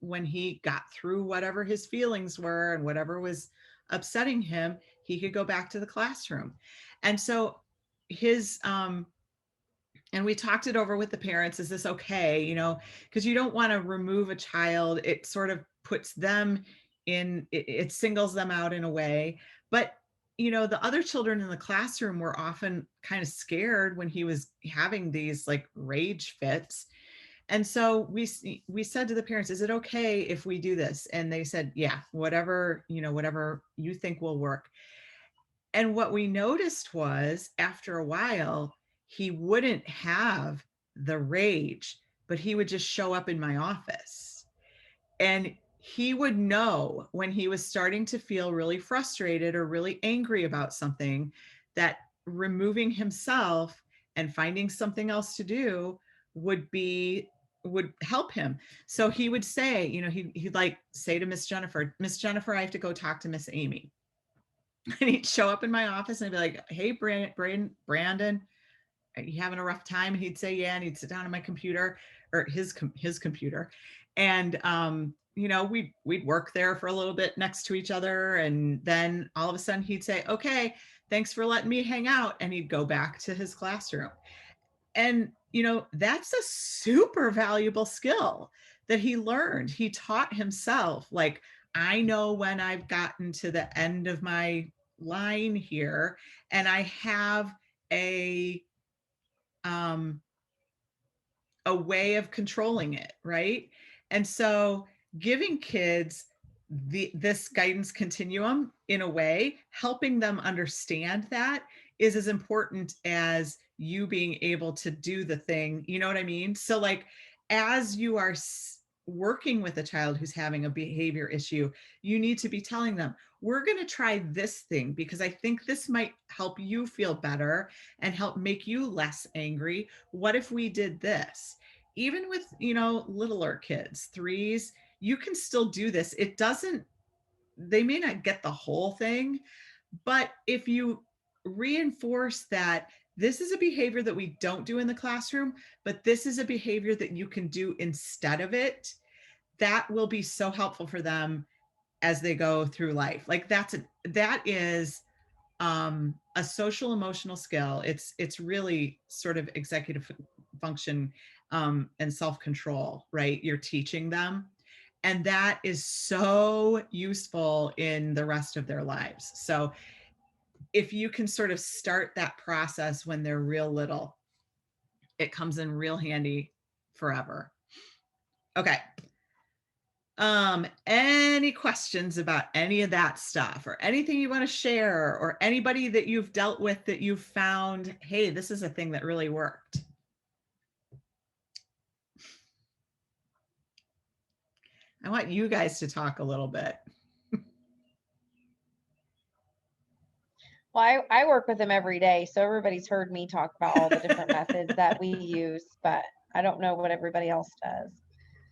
when he got through whatever his feelings were and whatever was upsetting him, he could go back to the classroom. And so and we talked it over with the parents. Is this okay? Because you don't want to remove a child. It sort of puts them it singles them out in a way. But, the other children in the classroom were often kind of scared when he was having these like rage fits. And so we said to the parents, is it okay if we do this? And they said, yeah, whatever you think will work. And what we noticed was after a while, he wouldn't have the rage, but he would just show up in my office. And he would know when he was starting to feel really frustrated or really angry about something, that removing himself and finding something else to do would help him. So he would say, he'd like say to Miss Jennifer, I have to go talk to Miss Amy. And he'd show up in my office and I'd be like, hey, Brandon, are you having a rough time? And he'd say, yeah. And he'd sit down on my computer, or his computer. And, we'd work there for a little bit next to each other. And then all of a sudden he'd say, okay, thanks for letting me hang out. And he'd go back to his classroom. And, that's a super valuable skill that he learned. He taught himself, like, I know when I've gotten to the end of my line here, and I have a way of controlling it, right? And so giving kids this guidance continuum in a way, helping them understand that, is as important as you being able to do the thing. You know what I mean? So like, as you are working with a child who's having a behavior issue, you need to be telling them, we're going to try this thing because I think this might help you feel better and help make you less angry. What if we did this? Even with, littler kids, 3s, you can still do this. They may not get the whole thing, but if you reinforce that this is a behavior that we don't do in the classroom, but this is a behavior that you can do instead of it, that will be so helpful for them as they go through life. Like that is a social emotional skill. It's really sort of executive function and self-control, right? You're teaching them. And that is so useful in the rest of their lives. So if you can sort of start that process when they're real little, it comes in real handy forever. Okay. Any questions about any of that stuff or anything you want to share, or anybody that you've dealt with that you've found, hey, this is a thing that really worked? I want you guys to talk a little bit. Well, I work with them every day, so everybody's heard me talk about all the different methods that we use, but I don't know what everybody else does.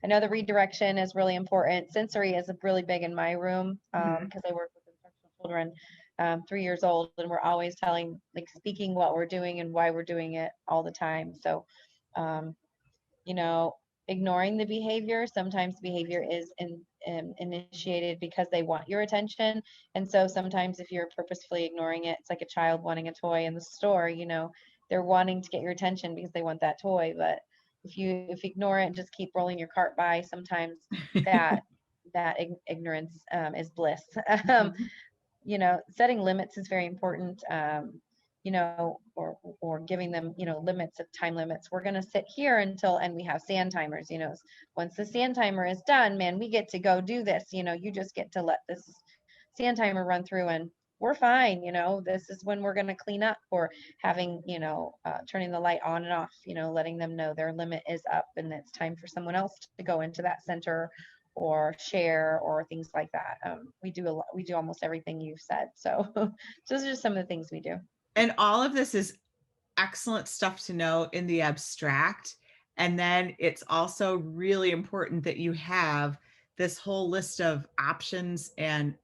I know the redirection is really important. Sensory is really big in my room because I work with instructional children 3 years old, and we're always telling, like, speaking what we're doing and why we're doing it all the time. So, you know, ignoring the behavior, sometimes behavior is initiated because they want your attention. And so sometimes if you're purposefully ignoring it, it's like a child wanting a toy in the store, you know, they're wanting to get your attention because they want that toy. But if you ignore it and just keep rolling your cart by, sometimes that ignorance is bliss. You know, setting limits is very important. You know, or giving them, you know, limits of time limits. We're going to sit here until, and we have sand timers, you know, once the sand timer is done, man, we get to go do this, you know, you just get to let this sand timer run through and we're fine. You know, this is when we're going to clean up, or having, you know, turning the light on and off, you know, letting them know their limit is up and it's time for someone else to go into that center or share or things like that. We do almost everything you've said. So those are just some of the things we do. And all of this is excellent stuff to know in the abstract. And then it's also really important that you have this whole list of options and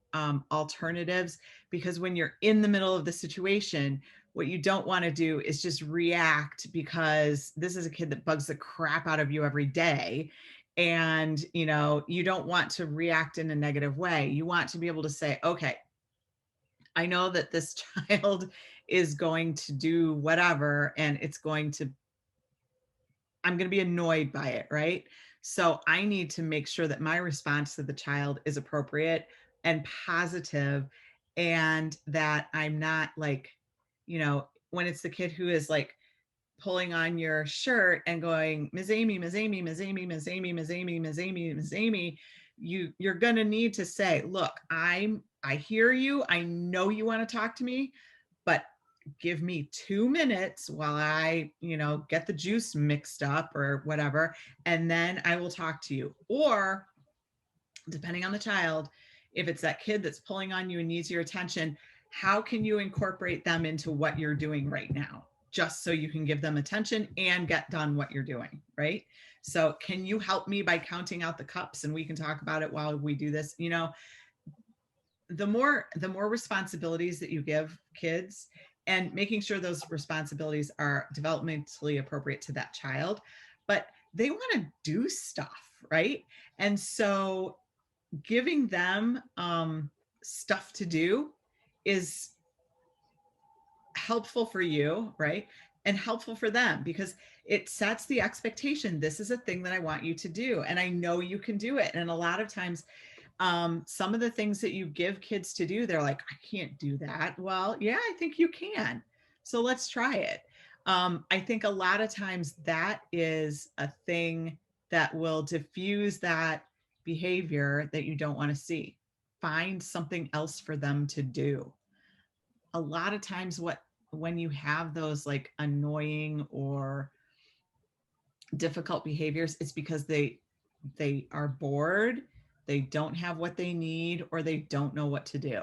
alternatives, because when you're in the middle of the situation, what you don't want to do is just react, because this is a kid that bugs the crap out of you every day. And, you know, you don't want to react in a negative way. You want to be able to say, okay, I know that this child is going to do whatever, and I'm going to be annoyed by it, right? So I need to make sure that my response to the child is appropriate and positive, and that I'm not like, you know, when it's the kid who is like pulling on your shirt and going, Ms. Amy, Ms. Amy, Ms. Amy, Ms. Amy, Ms. Amy, Ms. Amy, Ms. Amy, you're going to need to say, look, I hear you. I know you want to talk to me, but give me 2 minutes while I, you know, get the juice mixed up or whatever, and then I will talk to you. Or depending on the child, if it's that kid that's pulling on you and needs your attention, how can you incorporate them into what you're doing right now, just so you can give them attention and get done what you're doing, right? So can you help me by counting out the cups, and we can talk about it while we do this? You know, the more responsibilities that you give kids, and making sure those responsibilities are developmentally appropriate to that child, but they want to do stuff, right? And so giving them stuff to do is helpful for you, right? And helpful for them, because it sets the expectation. This is a thing that I want you to do, and I know you can do it. And a lot of times, some of the things that you give kids to do, they're like, I can't do that. Well, yeah, I think you can. So let's try it. I think a lot of times that is a thing that will diffuse that behavior that you don't want to see. Find something else for them to do. A lot of times when you have those like annoying or difficult behaviors, it's because they are bored, they don't have what they need, or they don't know what to do.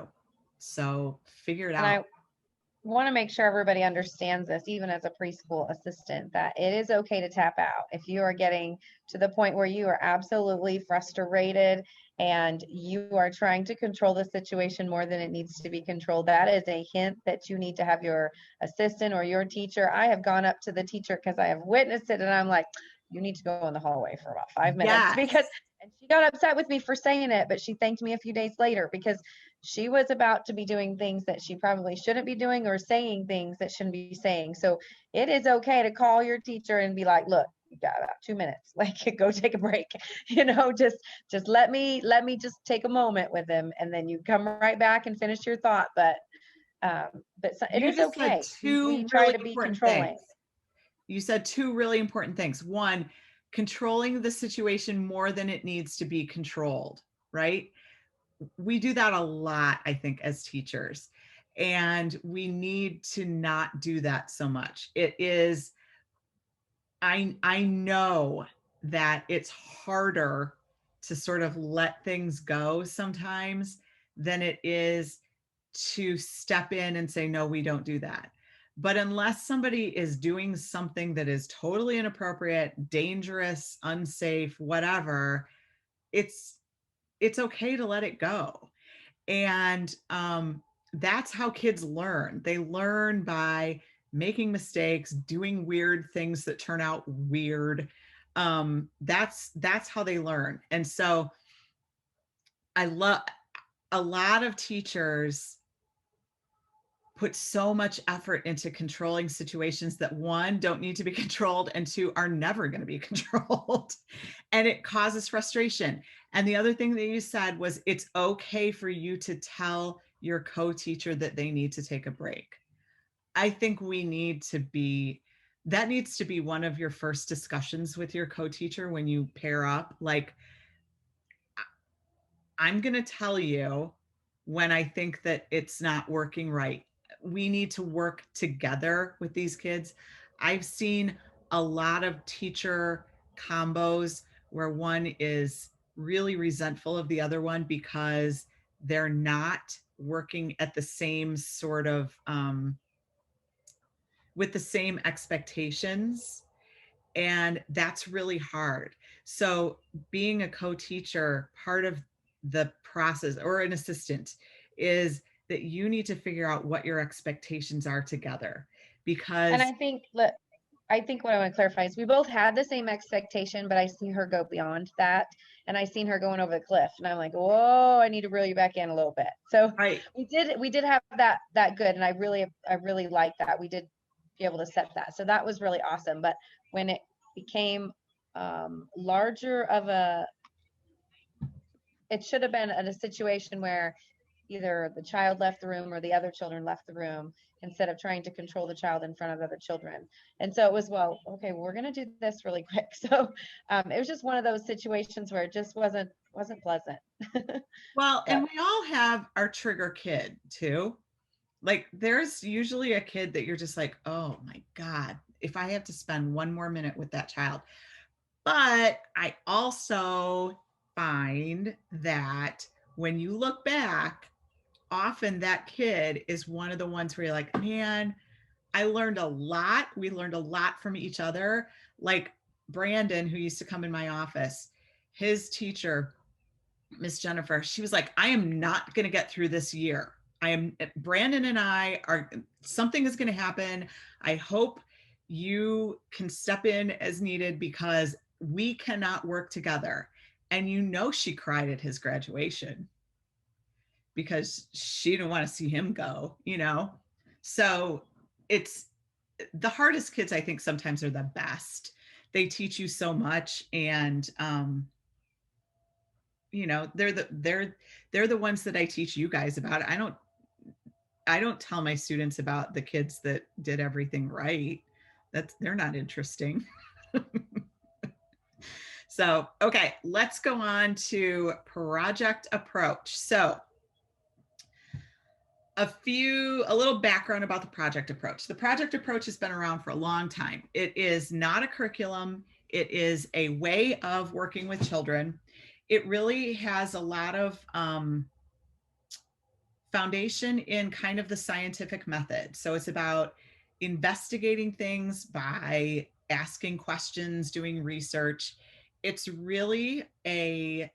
So figure it And out. I want to make sure everybody understands this, even as a preschool assistant, that it is okay to tap out. If you are getting to the point where you are absolutely frustrated and you are trying to control the situation more than it needs to be controlled, that is a hint that you need to have your assistant or your teacher. I have gone up to the teacher because I have witnessed it, and I'm like, you need to go in the hallway for about 5 minutes. Yes. Because, and she got upset with me for saying it, but she thanked me a few days later, because she was about to be doing things that she probably shouldn't be doing, or saying things that shouldn't be saying. So it is okay to call your teacher and be like, look, you got about 2 minutes, like, go take a break, you know, just let me just take a moment with them, and then you come right back and finish your thought. But it is okay. We try to be controlling. You said 2 really important things. One, controlling the situation more than it needs to be controlled, right? We do that a lot, I think, as teachers, and we need to not do that so much. It is, I know that it's harder to sort of let things go sometimes than it is to step in and say, no, we don't do that. But unless somebody is doing something that is totally inappropriate, dangerous, unsafe, whatever, it's okay to let it go. And that's how kids learn. They learn by making mistakes, doing weird things that turn out weird. That's how they learn. And so I love, a lot of teachers put so much effort into controlling situations that, one, don't need to be controlled, and two, are never going to be controlled. And it causes frustration. And the other thing that you said was, it's okay for you to tell your co-teacher that they need to take a break. I think that needs to be one of your first discussions with your co-teacher when you pair up. Like, I'm going to tell you when I think that it's not working right. We need to work together with these kids. I've seen a lot of teacher combos where one is really resentful of the other one because they're not working at the same sort of, with the same expectations. And that's really hard. So being a co-teacher, part of the process, or an assistant, is that you need to figure out what your expectations are together. Because And I think what I want to clarify is we both had the same expectation, but I see her go beyond that. And I seen her going over the cliff, and I'm like, whoa, I need to reel you back in a little bit. So right, we did have that good. And I really like that. We did be able to set that. So that was really awesome. But when it became larger of it should have been a situation where either the child left the room or the other children left the room, instead of trying to control the child in front of other children. And so it was, well, okay, we're going to do this really quick. So it was just one of those situations where it just wasn't pleasant. well, and But we all have our trigger kid too. Like, there's usually a kid that you're just like, oh my God, if I have to spend one more minute with that child. But I also find that when you look back, often that kid is one of the ones where you're like, man, I learned a lot. We learned a lot from each other. Like Brandon, who used to come in my office, his teacher, Miss Jennifer, she was like, I am not going to get through this year. Brandon and I are, something is going to happen. I hope you can step in as needed because we cannot work together. And she cried at his graduation because she didn't want to see him go. So it's, the hardest kids, I think, sometimes are the best. They teach you so much, and they're the ones that I teach you guys about. I don't tell my students about the kids that did everything right. They're not interesting. So, okay, let's go on to project approach. So, a little background about the project approach. The project approach has been around for a long time. It is not a curriculum. It is a way of working with children. It really has a lot of foundation in kind of the scientific method. So it's about investigating things by asking questions, doing research. It's really a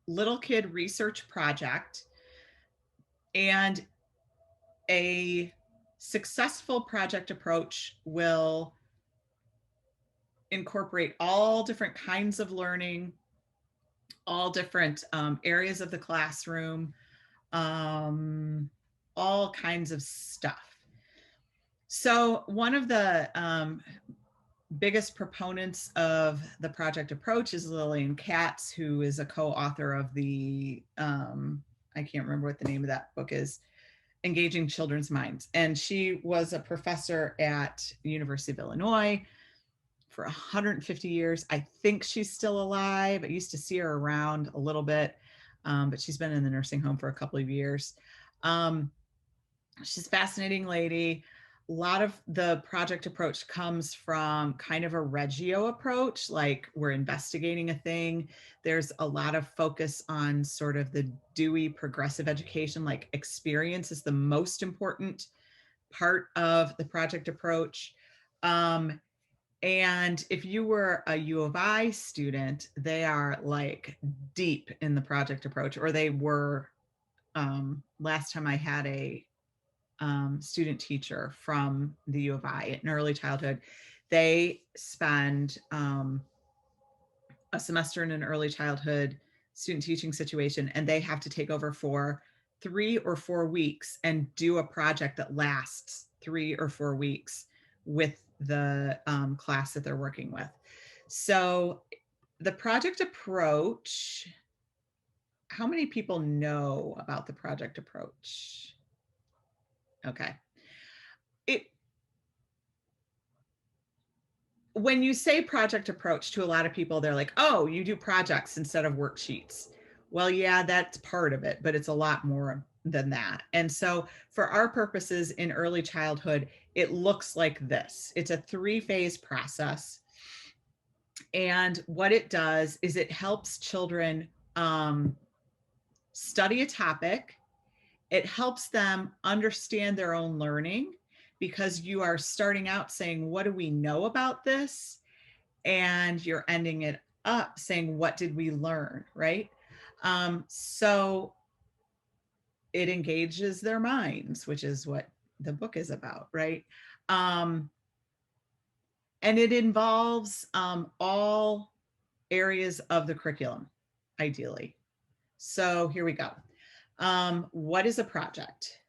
little kid research project, and a successful project approach will incorporate all different kinds of learning, all different areas of the classroom, all kinds of stuff. So one of the biggest proponents of the project approach is Lillian Katz, who is a co-author of the, I can't remember what the name of that book is, Engaging Children's Minds. And she was a professor at University of Illinois for 150 years. I think she's still alive. I used to see her around a little bit, but she's been in the nursing home for a couple of years. She's a fascinating lady. A lot of the project approach comes from kind of a Reggio approach, like we're investigating a thing. There's a lot of focus on sort of the Dewey progressive education, like experience is the most important part of the project approach. And if you were a U of I student, they are like deep in the project approach, or they were. Last time I had a student teacher from the U of I in early childhood, they spend a semester in an early childhood student teaching situation, and they have to take over for 3 or 4 weeks and do a project that lasts 3 or 4 weeks with the class that they're working with. So the project approach, how many people know about the project approach? Okay. When you say project approach, to a lot of people, they're like, oh, you do projects instead of worksheets. Well, yeah, that's part of it, but it's a lot more than that. And so for our purposes in early childhood, it looks like this. It's a 3-phase process. And what it does is it helps children study a topic. It helps them understand their own learning, because you are starting out saying, what do we know about this? And you're ending it up saying, what did we learn, right? So it engages their minds, which is what the book is about, right? And it involves all areas of the curriculum, ideally. So here we go. What is a project?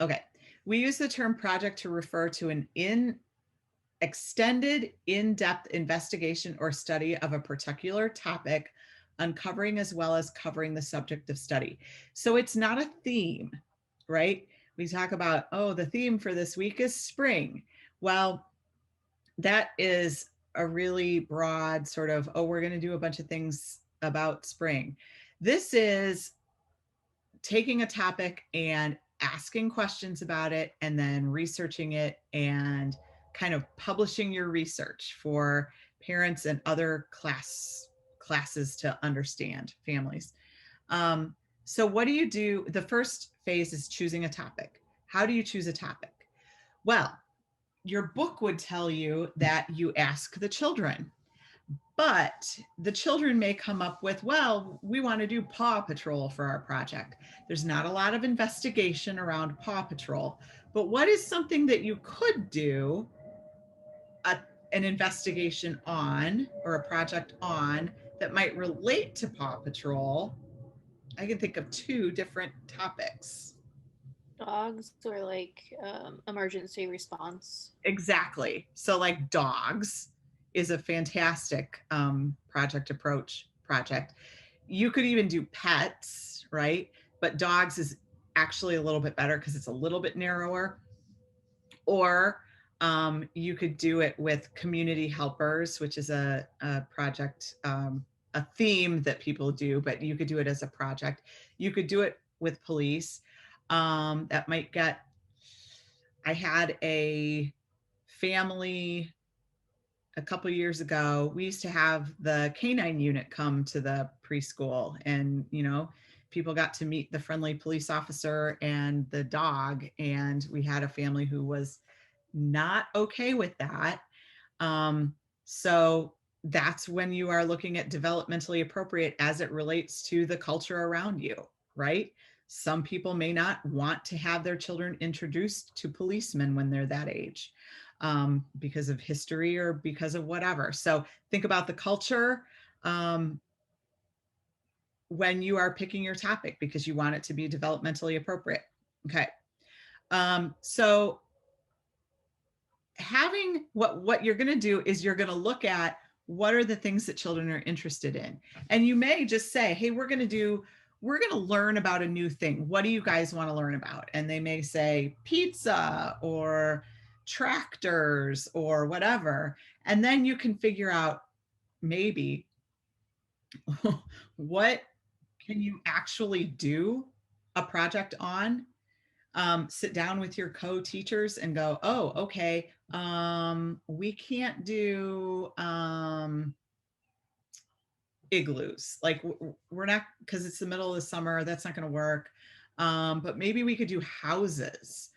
Okay, we use the term project to refer to an extended, in-depth investigation or study of a particular topic, uncovering as well as covering the subject of study. So it's not a theme, right? We talk about, oh, the theme for this week is spring. Well, that is a really broad sort of, oh, we're going to do a bunch of things about spring. This is taking a topic and asking questions about it, and then researching it and kind of publishing your research for parents and other classes to understand, families. So what do you do? The first phase is choosing a topic. How do you choose a topic? Well, your book would tell you that you ask the children, but the children may come up with, well, we want to do Paw Patrol for our project. There's not a lot of investigation around Paw Patrol, but what is something that you could do an investigation on, or a project on, that might relate to Paw Patrol? I can think of 2 different topics. Dogs, or like emergency response. Exactly. So like dogs is a fantastic project approach project. You could even do pets, right? But dogs is actually a little bit better because it's a little bit narrower. Or you could do it with community helpers, which is a project, a theme that people do, but you could do it as a project. You could do it with police. That might get, I had a family a couple of years ago. We used to have the canine unit come to the preschool, and people got to meet the friendly police officer and the dog, and we had a family who was not okay with that. So that's when you are looking at developmentally appropriate as it relates to the culture around you, right? Some people may not want to have their children introduced to policemen when they're that age, because of history or because of whatever. So think about the culture when you are picking your topic, because you want it to be developmentally appropriate. Okay. So having what you're going to do is you're going to look at what are the things that children are interested in. And you may just say, hey, we're going to learn about a new thing. What do you guys want to learn about? And they may say pizza, or tractors or whatever. And then you can figure out maybe what can you actually do a project on. Sit down with your co-teachers and go, oh, okay, we can't do igloos. Like we're not, because it's the middle of the summer, that's not going to work. But maybe we could do houses.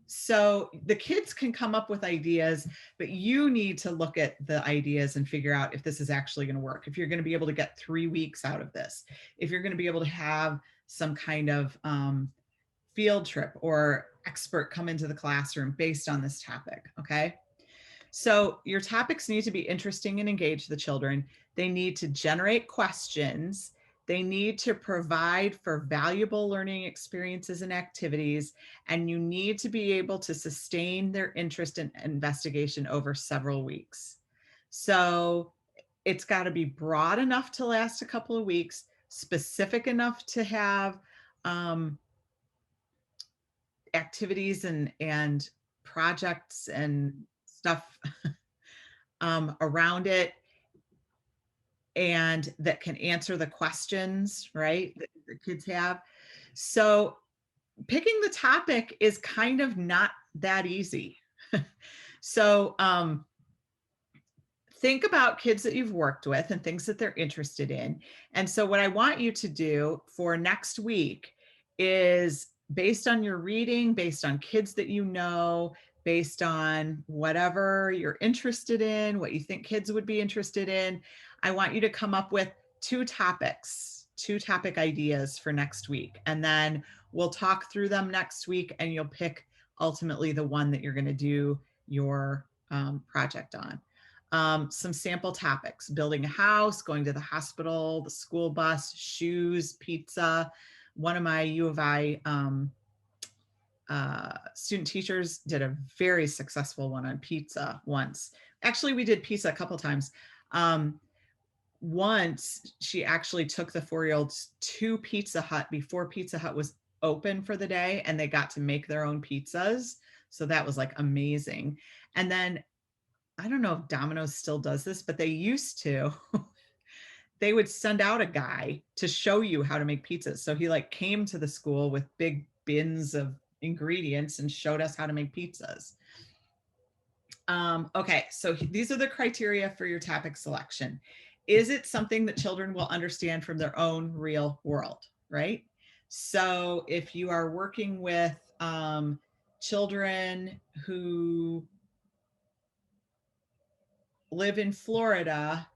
So the kids can come up with ideas, but you need to look at the ideas and figure out if this is actually going to work, if you're going to be able to get 3 weeks out of this, if you're going to be able to have some kind of field trip or expert come into the classroom based on this topic. Okay. So your topics need to be interesting and engage the children. They need to generate questions. They need to provide for valuable learning experiences and activities, and you need to be able to sustain their interest in investigation over several weeks. So it's got to be broad enough to last a couple of weeks, specific enough to have activities and projects and stuff around it, and that can answer the questions, right, that the kids have. So picking the topic is kind of not that easy. So think about kids that you've worked with and things that they're interested in. And so what I want you to do for next week is, based on your reading, based on kids that you know, based on whatever you're interested in, what you think kids would be interested in, I want you to come up with 2 topic ideas for next week. And then we'll talk through them next week, and you'll pick ultimately the one that you're going to do your project on. Some sample topics: building a house, going to the hospital, the school bus, shoes, pizza. One of my U of I student teachers did a very successful one on pizza once. Actually, we did pizza a couple times. Once she actually took the 4-year-olds to Pizza Hut before Pizza Hut was open for the day, and they got to make their own pizzas. So that was like amazing. And then I don't know if Domino's still does this, but they used to. They would send out a guy to show you how to make pizzas. So he like came to the school with big bins of ingredients and showed us how to make pizzas. Okay, so these are the criteria for your topic selection. Is it something that children will understand from their own real world, right? So if you are working with children who live in Florida,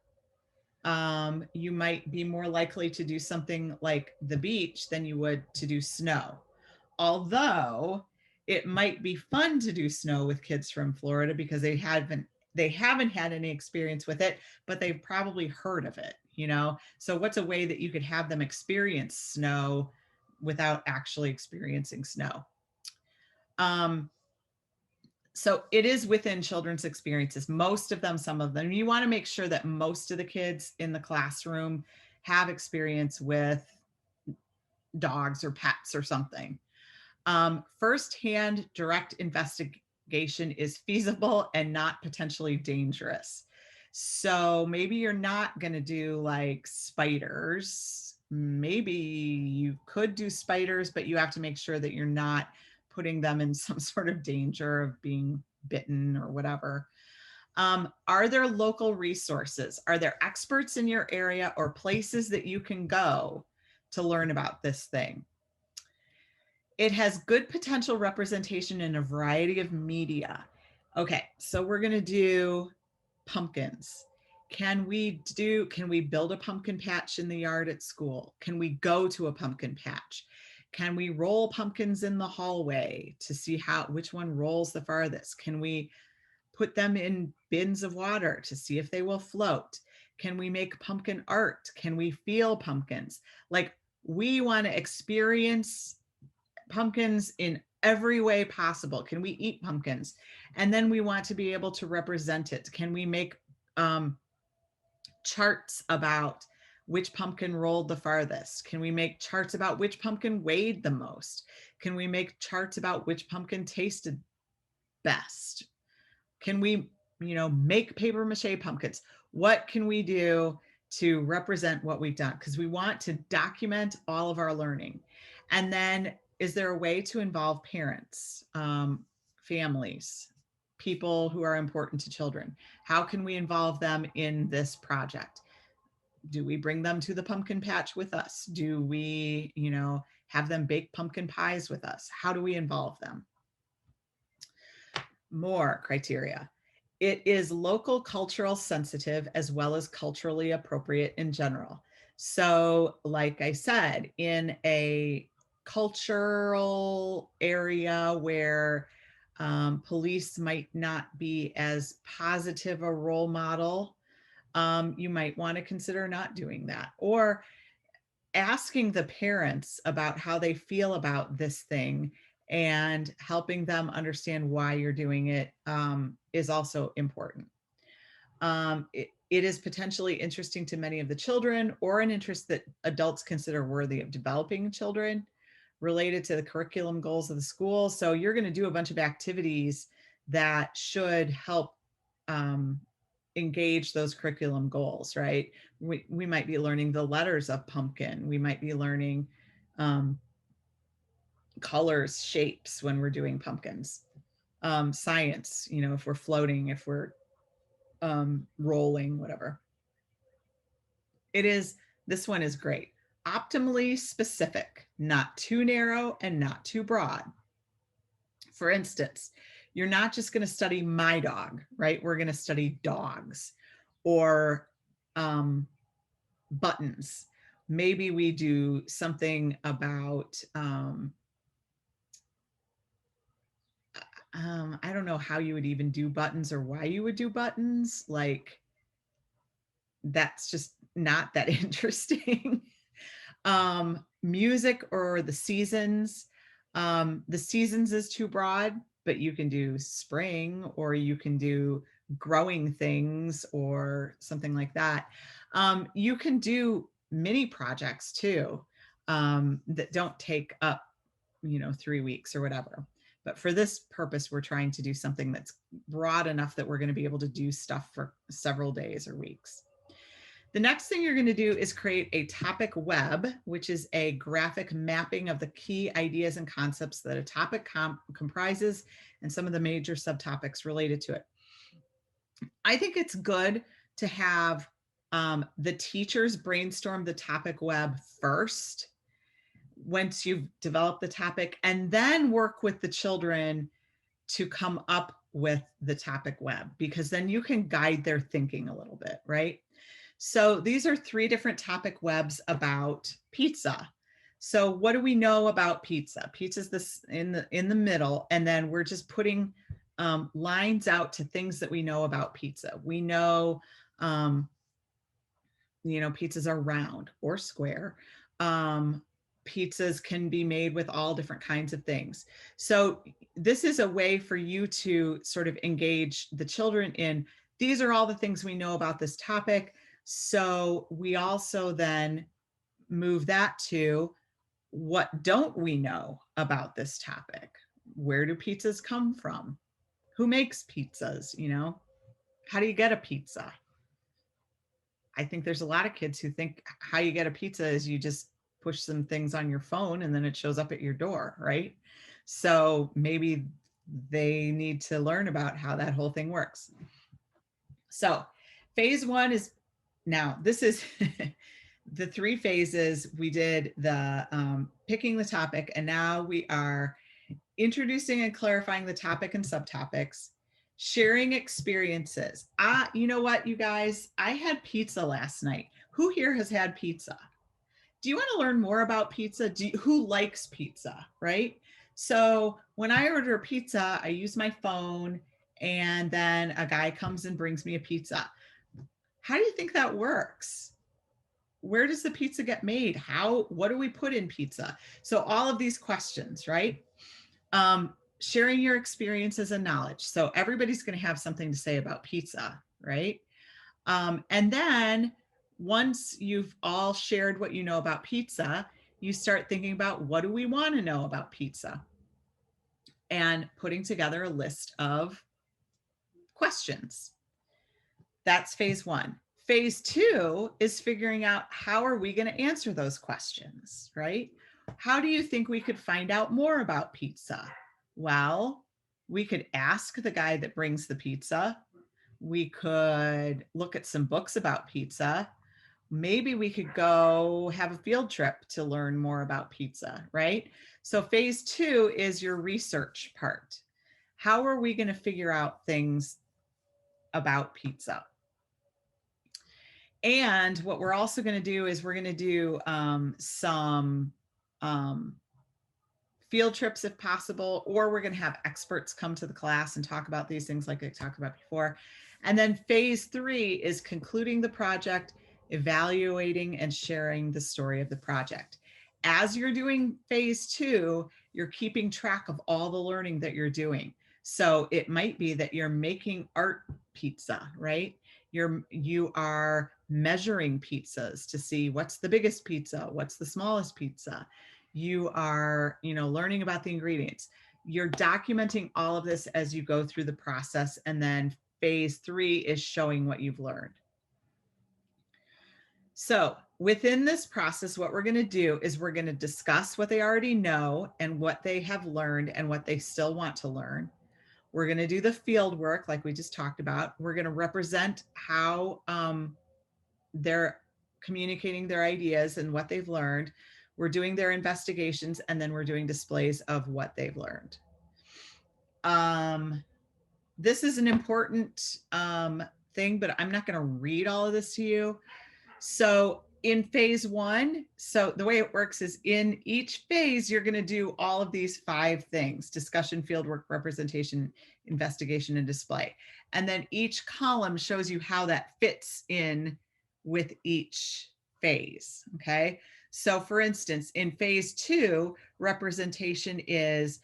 you might be more likely to do something like the beach than you would to do snow. Although it might be fun to do snow with kids from Florida because they haven't had any experience with it, but they've probably heard of it, you know? So what's a way that you could have them experience snow without actually experiencing snow? So it is within children's experiences, most of them, some of them. You want to make sure that most of the kids in the classroom have experience with dogs or pets or something. Firsthand direct investigation is feasible and not potentially dangerous. So maybe you're not going to do like spiders. Maybe you could do spiders, but you have to make sure that you're not putting them in some sort of danger of being bitten or whatever. Are there local resources? Are there experts in your area or places that you can go to learn about this thing? It has good potential representation in a variety of media. Okay, so we're going to do pumpkins. Can we build a pumpkin patch in the yard at school? Can we go to a pumpkin patch? Can we roll pumpkins in the hallway to see which one rolls the farthest? Can we put them in bins of water to see if they will float? Can we make pumpkin art? Can we feel pumpkins? Like, we want to experience pumpkins in every way possible. Can we eat pumpkins? And then we want to be able to represent it. Can we make charts about which pumpkin rolled the farthest? Can we make charts about which pumpkin weighed the most? Can we make charts about which pumpkin tasted best? Can we, make paper mache pumpkins? What can we do to represent what we've done? Because we want to document all of our learning. And then, is there a way to involve parents, families, people who are important to children? How can we involve them in this project? Do we bring them to the pumpkin patch with us? Do we, have them bake pumpkin pies with us? How do we involve them? More criteria. It is local cultural sensitive as well as culturally appropriate in general. So, like I said, in a cultural area where police might not be as positive a role model, you might want to consider not doing that, or asking the parents about how they feel about this thing and helping them understand why you're doing it is also important. It is potentially interesting to many of the children, or an interest that adults consider worthy of developing children, related to the curriculum goals of the school. So you're going to do a bunch of activities that should help engage those curriculum goals, right? We might be learning the letters of pumpkin. We might be learning colors, shapes when we're doing pumpkins. Science, if we're floating, if we're rolling, whatever. This one is great. Optimally specific, not too narrow and not too broad. For instance, you're not just going to study my dog, right? We're going to study dogs, or buttons. Maybe we do something about, I don't know how you would even do buttons or why you would do buttons. Like, that's just not that interesting. Music or the seasons. The seasons is too broad, but you can do spring, or you can do growing things or something like that. You can do mini projects too, that don't take up, 3 weeks or whatever. But for this purpose, we're trying to do something that's broad enough that we're going to be able to do stuff for several days or weeks. The next thing you're going to do is create a topic web, which is a graphic mapping of the key ideas and concepts that a topic comprises and some of the major subtopics related to it. I think it's good to have the teachers brainstorm the topic web first, once you've developed the topic, and then work with the children to come up with the topic web, because then you can guide their thinking a little bit, right? So these are 3 different topic webs about pizza. So what do we know about pizza? Pizza is this in the middle, and then we're just putting lines out to things that we know about pizza. We know, pizzas are round or square. Pizzas can be made with all different kinds of things. So this is a way for you to sort of engage the children in, these are all the things we know about this topic. So we also then move that to, what don't we know about this topic? Where do pizzas come from? Who makes pizzas? How do you get a pizza? I think there's a lot of kids who think how you get a pizza is you just push some things on your phone and then it shows up at your door, right? So maybe they need to learn about how that whole thing works. So phase 1 is, now this is the 3 phases. We did the picking the topic, and now we are introducing and clarifying the topic and subtopics, sharing experiences. You know what, you guys, I had pizza last night. Who here has had pizza? Do you want to learn more about pizza? Who likes pizza, right? So when I order a pizza, I use my phone, and then a guy comes and brings me a pizza. How do you think that works? Where does the pizza get made? What do we put in pizza? So all of these questions, right? Sharing your experiences and knowledge. So everybody's going to have something to say about pizza, right? And then once you've all shared what you know about pizza, you start thinking about, what do we want to know about pizza? and putting together a list of questions. That's phase one. Phase two is figuring out how are we going to answer those questions, right? How do you think we could find out more about pizza? Well, we could ask the guy that brings the pizza. We could look at some books about pizza. Maybe we could go have a field trip to learn more about pizza, right? So phase two is your research part. How are we going to figure out things about pizza? And what we're also going to do is we're going to do some field trips if possible, or we're going to have experts come to the class and talk about these things like I talked about before. And then phase three is concluding the project, evaluating and sharing the story of the project. As you're doing phase two, you're keeping track of all the learning that you're doing. So it might be that you're making art pizza, right? You are measuring pizzas to see what's the biggest pizza, what's the smallest pizza. You are, learning about the ingredients. You're documenting all of this as you go through the process. And then phase three is showing what you've learned. So within this process, what we're going to do is we're going to discuss what they already know and what they have learned and what they still want to learn. We're going to do the field work like we just talked about. We're going to represent how they're communicating their ideas and what they've learned. We're doing their investigations, and then we're doing displays of what they've learned. This is an important thing, but I'm not going to read all of this to you. So in phase one, so the way it works is in each phase, you're going to do all of these 5 things: discussion, fieldwork, representation, investigation, and display. And then each column shows you how that fits in with each phase. Okay. So for instance, in phase 2, representation is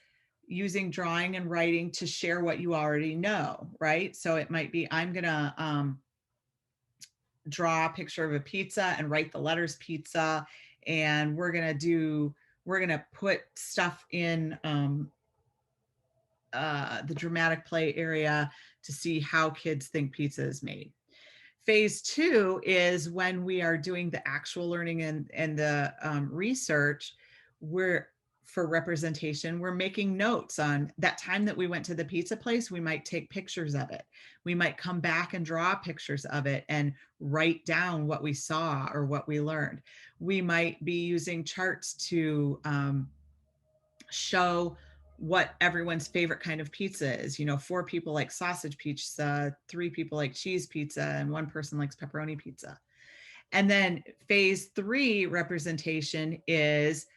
using drawing and writing to share what you already know, right? So it might be, I'm going to draw a picture of a pizza and write the letters pizza. And we're going to put stuff in the dramatic play area to see how kids think pizza is made. Phase 2 is when we are doing the actual learning and the research. For representation, we're making notes on that time that we went to the pizza place. We might take pictures of it. We might come back and draw pictures of it and write down what we saw or what we learned. We might be using charts to show what everyone's favorite kind of pizza is. 4 people like sausage pizza, 3 people like cheese pizza, and 1 person likes pepperoni pizza. And then phase 3 representation is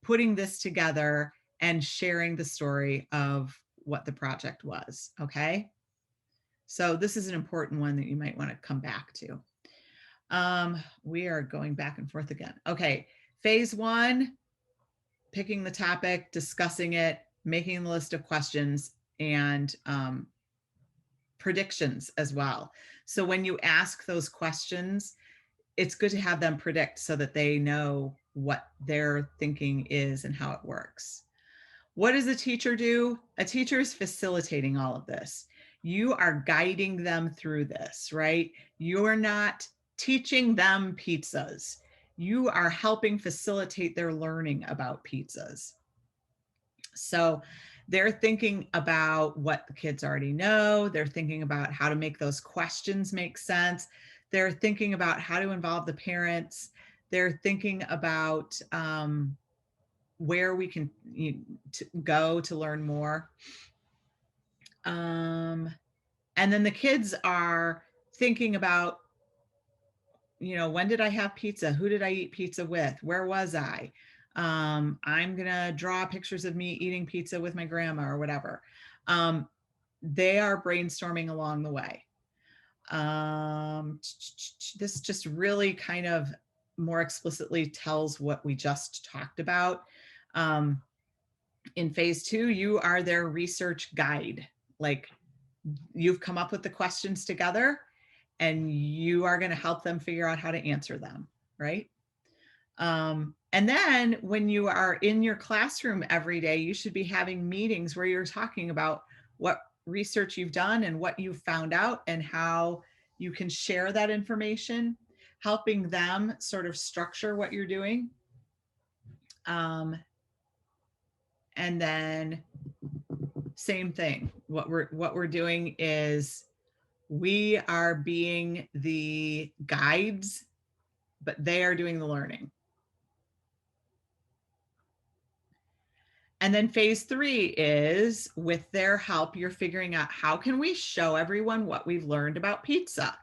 putting this together and sharing the story of what the project was. Okay. So this is an important one that you might want to come back to. We are going back and forth again. Okay. Phase 1, picking the topic, discussing it, making the list of questions, and predictions as well. So when you ask those questions, it's good to have them predict so that they know what their thinking is and how it works. What does a teacher do? A teacher is facilitating all of this. You are guiding them through this, right? You are not teaching them pizzas. You are helping facilitate their learning about pizzas. So they're thinking about what the kids already know. They're thinking about how to make those questions make sense. They're thinking about how to involve the parents. They're thinking about where we can go to learn more. And then the kids are thinking about, when did I have pizza? Who did I eat pizza with? Where was I? I'm going to draw pictures of me eating pizza with my grandma or whatever. They are brainstorming along the way. This just really kind of more explicitly tells what we just talked about. In phase 2, you are their research guide. Like, you've come up with the questions together and you are going to help them figure out how to answer them, right? And then when you are in your classroom every day, you should be having meetings where you're talking about what research you've done and what you've found out and how you can share that information, helping them sort of structure what you're doing. And then same thing. What we're doing is we are being the guides, but they are doing the learning. And then phase 3 is, with their help, you're figuring out how can we show everyone what we've learned about pizza?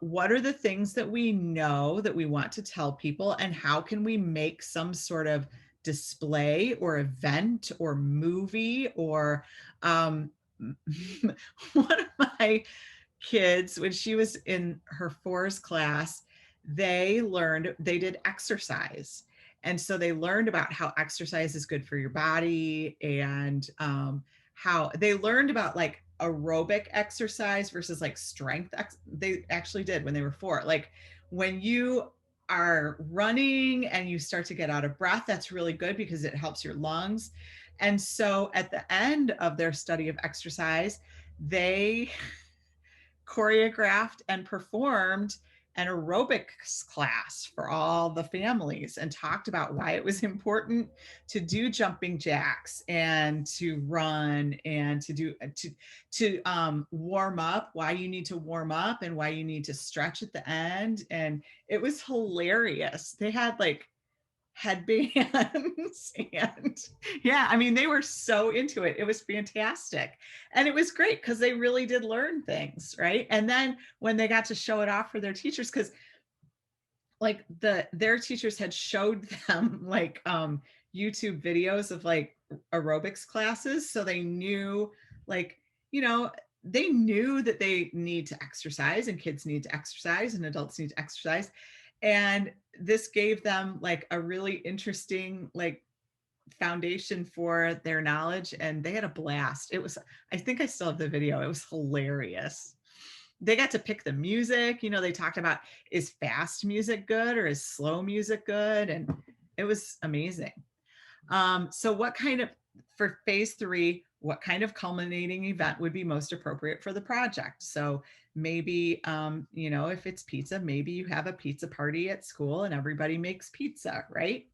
What are the things that we know that we want to tell people, and how can we make some sort of display or event or movie or one of my kids, when she was in her 4's class, they did exercise. And so they learned about how exercise is good for your body, and how they learned about like aerobic exercise versus like strength. They actually did when they were 4. Like when you are running and you start to get out of breath, that's really good because it helps your lungs. And so at the end of their study of exercise, they choreographed and performed an aerobics class for all the families and talked about why it was important to do jumping jacks and to run and to warm up, why you need to warm up and why you need to stretch at the end. And it was hilarious. They had like headbands and yeah, I mean, they were so into it. It was fantastic. And it was great because they really did learn things, right? And then when they got to show it off for their teachers, because like their teachers had showed them like YouTube videos of like aerobics classes, so they knew, like, you know, they knew that they need to exercise and kids need to exercise and adults need to exercise. And this gave them like a really interesting like foundation for their knowledge, and they had a blast. It was, I think I still have the video. It was hilarious. They got to pick the music. You know, they talked about, is fast music good or is slow music good? And it was amazing. So what kind of, for phase 3, what kind of culminating event would be most appropriate for the project? So maybe, you know, if it's pizza, maybe you have a pizza party at school and everybody makes pizza, right?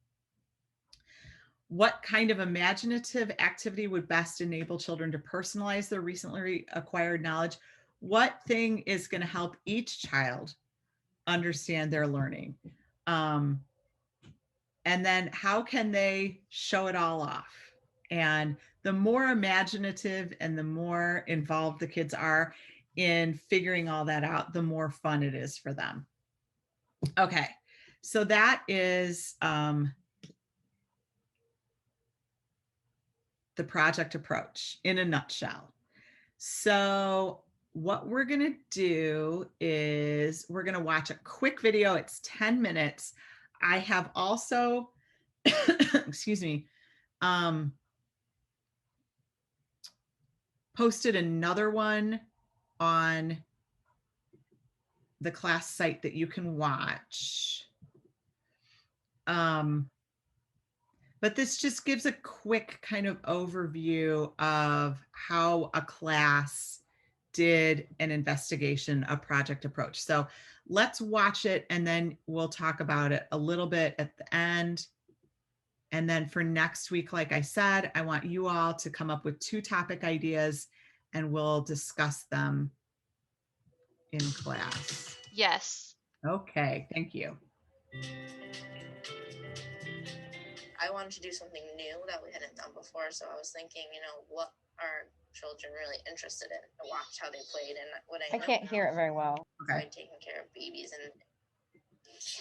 What kind of imaginative activity would best enable children to personalize their recently acquired knowledge? What thing is going to help each child understand their learning? And then how can they show it all off? And the more imaginative and the more involved the kids are in figuring all that out, the more fun it is for them. Okay, so that is the project approach in a nutshell. So what we're going to do is we're going to watch a quick video. It's 10 minutes. I have also, excuse me, posted another one on the class site that you can watch. But this just gives a quick kind of overview of how a class did an investigation, a project approach. So let's watch it and then we'll talk about it a little bit at the end. And then for next week, like I said, I want you all to come up with 2 topic ideas and we'll discuss them in class. Yes. Okay, thank you. I wanted to do something new that we hadn't done before, so I was thinking, you know, what are children really interested in? I watched how they played, and what I can't hear it very well. Okay. By taking care of babies and.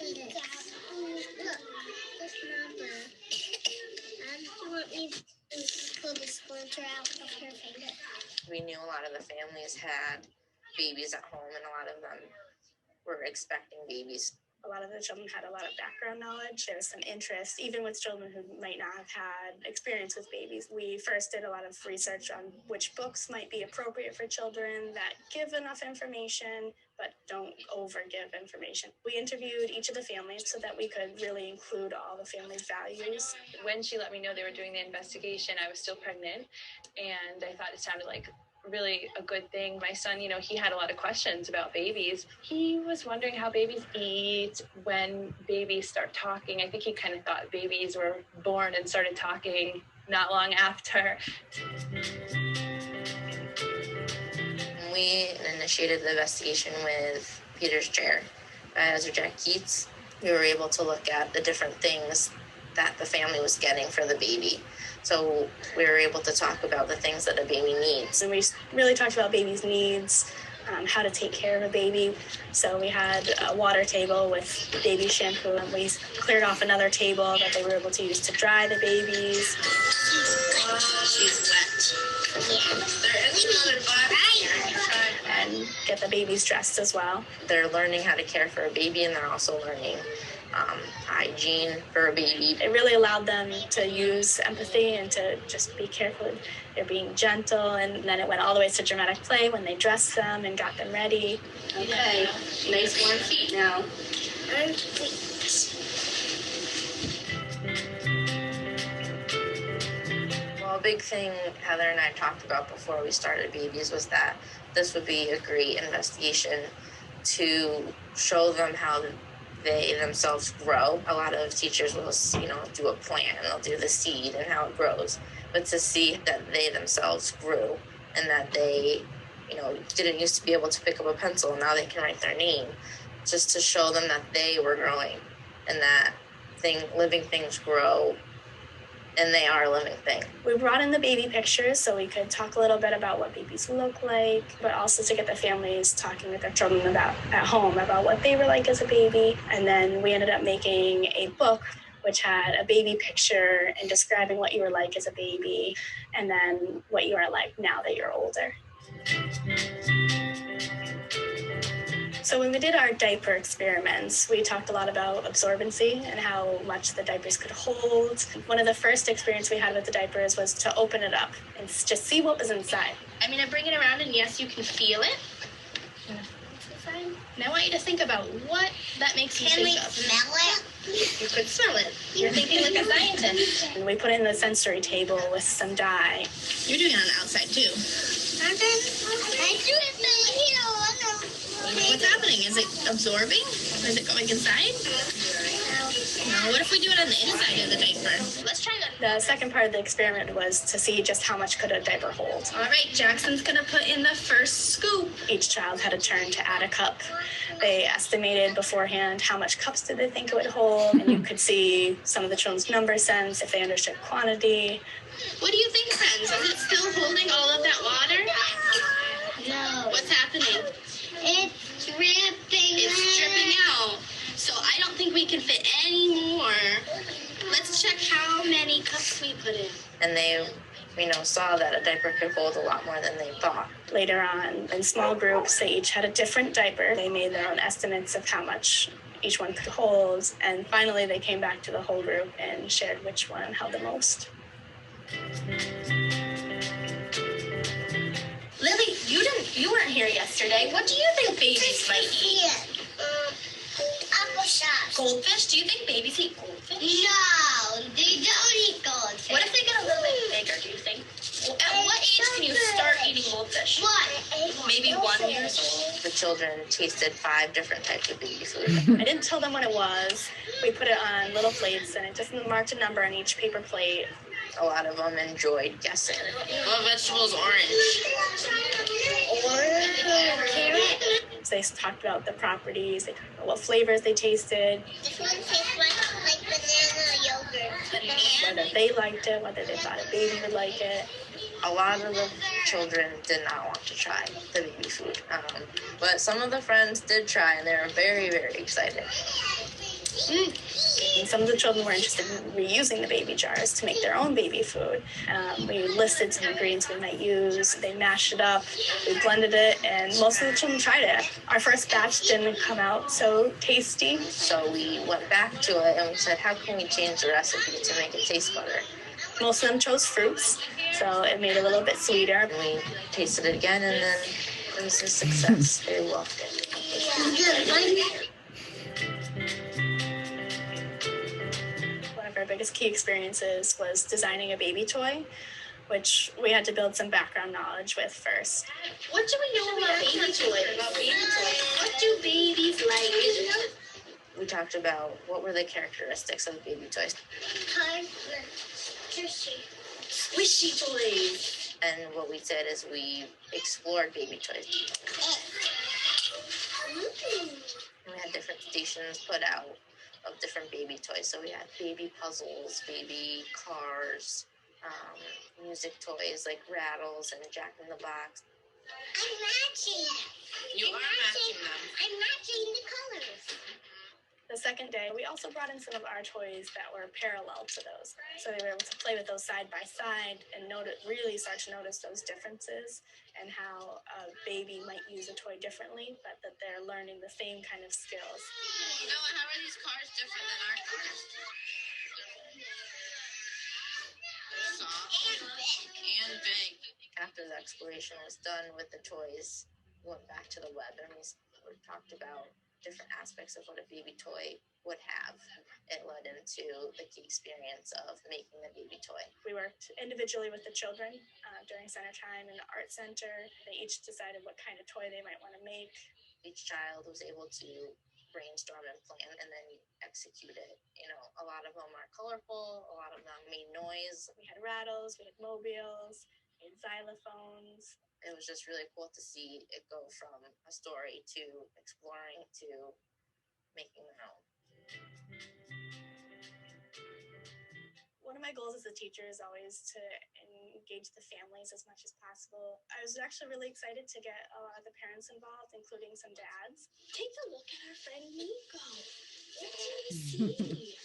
Look, this number. You want me to pull the splinter out of her finger? We knew a lot of the families had babies at home, and a lot of them were expecting babies A lot of the children had a lot of background knowledge. There was some interest, even with children who might not have had experience with babies. We first did a lot of research on which books might be appropriate for children that give enough information, but don't overgive information. We interviewed each of the families so that we could really include all the families' values. When she let me know they were doing the investigation, I was still pregnant, and I thought it sounded like really a good thing. My son, he had a lot of questions about babies. He was wondering how babies eat, when babies start talking. I think he kind of thought babies were born and started talking not long after. We initiated the investigation with Peter's chair, Advisor Jack Keats. We were able to look at the different things that the family was getting for the baby. So we were able to talk about the things that a baby needs. And we really talked about babies' needs, how to take care of a baby. So we had a water table with baby shampoo, and we cleared off another table that they were able to use to dry the babies. She's wet. Yeah. There is another box. And get the babies dressed as well. They're learning how to care for a baby, and they're also learning hygiene for a baby. It really allowed them to use empathy and to just be careful. They're being gentle, and then it went all the way to dramatic play when they dressed them and got them ready. Okay, nice warm feet now. Well, a big thing Heather and I talked about before we started babies was that this would be a great investigation to show them how they themselves grow. A lot of teachers will, do a plant, and they'll do the seed and how it grows. But to see that they themselves grew and that they, didn't used to be able to pick up a pencil, and now they can write their name, just to show them that they were growing and that living things grow, and they are a living thing. We brought in the baby pictures so we could talk a little bit about what babies look like, but also to get the families talking with their children about at home about what they were like as a baby. And then we ended up making a book which had a baby picture and describing what you were like as a baby, and then what you are like now that you're older. So when we did our diaper experiments, we talked a lot about absorbency and how much the diapers could hold. One of the first experience we had with the diapers was to open it up and just see what was inside. I'm going to bring it around, and yes, you can feel it. And I want you to think about what that makes you think of. Can we smell it? You could smell it. You're thinking like a scientist. And we put it in the sensory table with some dye. You're doing it on the outside, too. I do it here. What's happening? Is it absorbing? Or is it going inside? No. What if we do it on the inside of the diaper? Let's try that. The second part of the experiment was to see just how much could a diaper hold. All right, Jackson's going to put in the first scoop. Each child had a turn to add a cup. They estimated beforehand how much cups did they think it would hold, and you could see some of the children's number sense if they understood quantity. What do you think, friends? Is it still holding all of that water? No. What's happening? It's dripping. It's dripping out. So I don't think we can fit any more. Let's check how many cups we put in. And they, saw that a diaper could hold a lot more than they thought. Later on, in small groups, they each had a different diaper. They made their own estimates of how much each one could hold. And finally, they came back to the whole group and shared which one held the most. Lily, you weren't here yesterday. What do you think babies might eat? Applesauce. Goldfish? Do you think babies eat goldfish? No, they don't eat goldfish. What if they get a little bit bigger, do you think? At what age can you start eating goldfish? What? Maybe 1 year old. The children tasted 5 different types of baby food. I didn't tell them what it was. We put it on little plates, and it just marked a number on each paper plate. A lot of them enjoyed guessing. What vegetable is orange? Carrot. So they talked about the properties, they talked about what flavors they tasted, This one tastes like banana yogurt. whether they liked it, whether they thought a baby would like it. A lot of the children did not want to try the baby food. But some of the friends did try, and they were very, very excited. Some of the children were interested in reusing the baby jars to make their own baby food. We listed some ingredients we might use. They mashed it up, we blended it, and most of the children tried it. Our first batch didn't come out so tasty. So we went back to it and we said, how can we change the recipe to make it taste better? Most of them chose fruits, so it made it a little bit sweeter. And we tasted it again, and then it was a success. They loved it. One of our biggest key experiences was designing a baby toy, which we had to build some background knowledge with first. What do we know about baby toys? What do babies like? We talked about what were the characteristics of baby toys. Hard, Squishy toys. And what we did is we explored baby toys. And we had different stations put out of different baby toys. So we had baby puzzles, baby cars, music toys like rattles and Jack in the Box. I'm matching. You are matching them. I'm matching the colors. The second day, we also brought in some of our toys that were parallel to those. So they were able to play with those side by side and really start to notice those differences and how a baby might use a toy differently, but that they're learning the same kind of skills. Noah, how are these cars different than our cars? They're soft and big. After the exploration was done with the toys, we went back to the web and we talked about different aspects of what a baby toy would have. It led into the key experience of making the baby toy. We worked individually with the children during center time in the art center. They each decided what kind of toy they might want to make. Each child was able to brainstorm and plan and then execute it. You know, a lot of them are colorful, a lot of them made noise. We had rattles, we had mobiles, we had xylophones. It was just really cool to see it go from a story to exploring to making their own. One of my goals as a teacher is always to engage the families as much as possible. I was actually really excited to get a lot of the parents involved, including some dads. Take a look at our friend Nico. What do you see?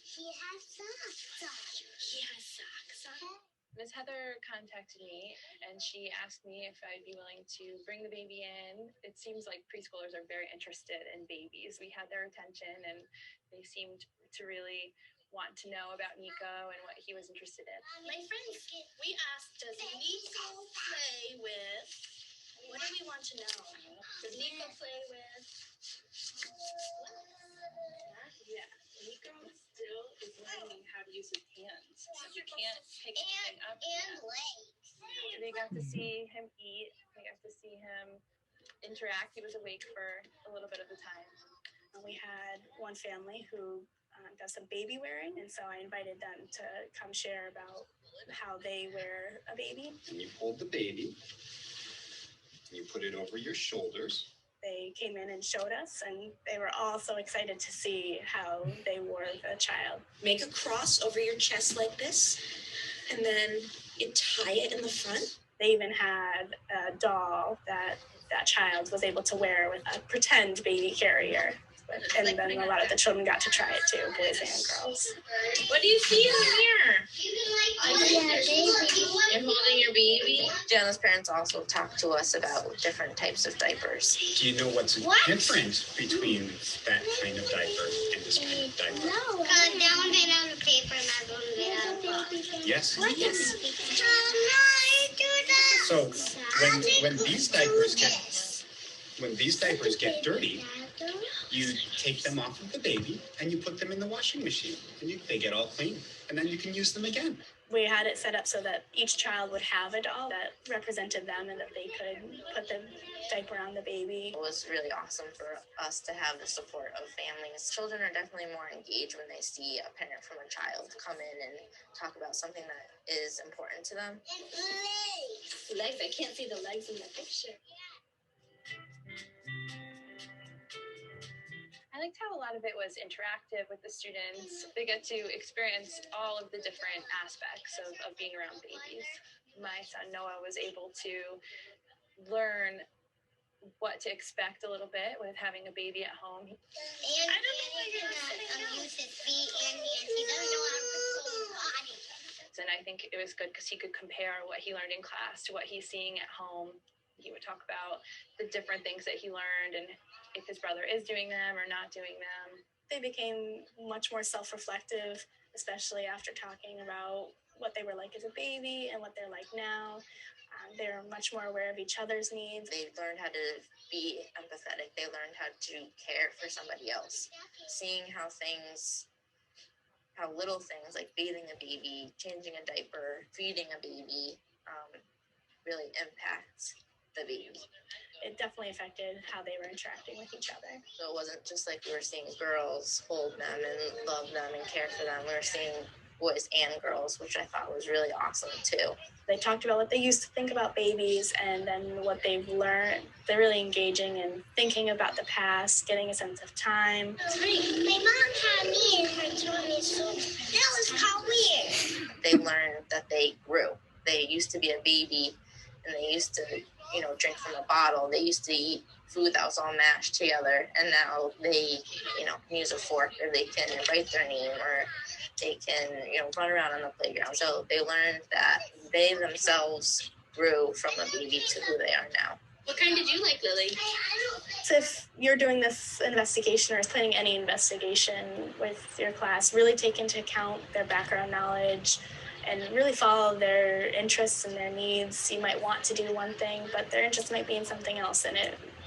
He has socks on. He has socks on. Miss Heather contacted me and she asked me if I'd be willing to bring the baby in. It seems like preschoolers are very interested in babies. We had their attention and they seemed to really want to know about Nico and what he was interested in. My friends, We asked, does Nico play with? What do we want to know? Does Nico play with? Yeah, Nico still is learning how to use his hands. So he can't pick anything up. and legs. They got to see him eat. They got to see him interact. He was awake for a little bit of the time. We had one family who does some baby wearing, and so I invited them to come share about how they wear a baby. And you hold the baby, and you put it over your shoulders. They came in and showed us, and they were all so excited to see how they wore the child. Make a cross over your chest like this, and then you tie it in the front. They even had a doll that child was able to wear with a pretend baby carrier. And then a lot of the children got to try it too, boys and girls. What do you see in the mirror? baby. You're holding your baby? Jenna's parents also talked to us about different types of diapers. Do you know what's different between that kind of diaper and this kind of diaper? No. That one's made out of paper and that one's made out of cloth. Yes. No, So when these diapers get dirty, you take them off of the baby and you put them in the washing machine and they get all clean and then you can use them again. We had it set up so that each child would have a doll that represented them and that they could put the diaper on the baby. It was really awesome for us to have the support of families. Children are definitely more engaged when they see a parent from a child come in and talk about something that is important to them. Legs. I can't see the legs in the picture. I liked how a lot of it was interactive with the students. They get to experience all of the different aspects of being around babies. My son Noah was able to learn what to expect a little bit with having a baby at home. And I don't know why you're not use his feet and hands. He doesn't know how to control his body. And I think it was good because he could compare what he learned in class to what he's seeing at home. He would talk about the different things that he learned and if his brother is doing them or not doing them. They became much more self-reflective, especially after talking about what they were like as a baby and what they're like now. They're much more aware of each other's needs. They learned how to be empathetic. They learned how to care for somebody else. Seeing how little things like bathing a baby, changing a diaper, feeding a baby really impacts the baby. It definitely affected how they were interacting with each other. So it wasn't just like we were seeing girls hold them and love them and care for them. We were seeing boys and girls, which I thought was really awesome too. They talked about what they used to think about babies and then what they've learned. They're really engaging and thinking about the past, getting a sense of time. My mom had me in her tummy, so that was kind of weird. They learned that they grew. They used to be a baby and they used to, drink from a bottle. They used to eat food that was all mashed together, and now they, can use a fork, or they can write their name, or they can, run around on the playground. So they learned that they themselves grew from a baby to who they are now. What kind did you like, Lily? So if you're doing this investigation or planning any investigation with your class, really take into account their background knowledge and really follow their interests and their needs. You might want to do one thing, but their interest might be in something else. And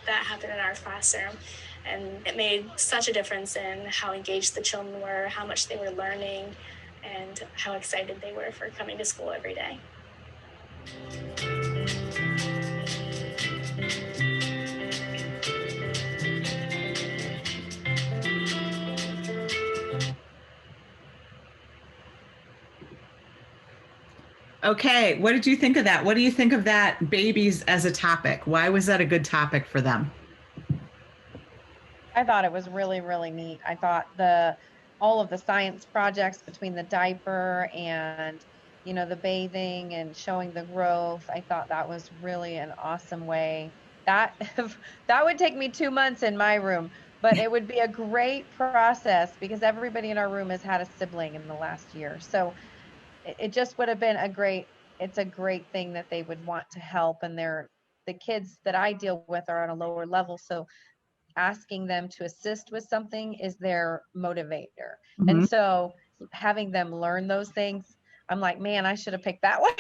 that happened in our classroom. And it made such a difference in how engaged the children were, how much they were learning, and how excited they were for coming to school every day. Okay, what did you think of that? What do you think of that, babies as a topic? Why was that a good topic for them? I thought it was really, really neat. I thought all of the science projects between the diaper and, the bathing and showing the growth, I thought that was really an awesome way. That would take me 2 months in my room, but it would be a great process because everybody in our room has had a sibling in the last year. So it just would have been it's a great thing that they would want to help. And the kids that I deal with are on a lower level. So asking them to assist with something is their motivator. Mm-hmm. And so having them learn those things, I'm like, man, I should have picked that one.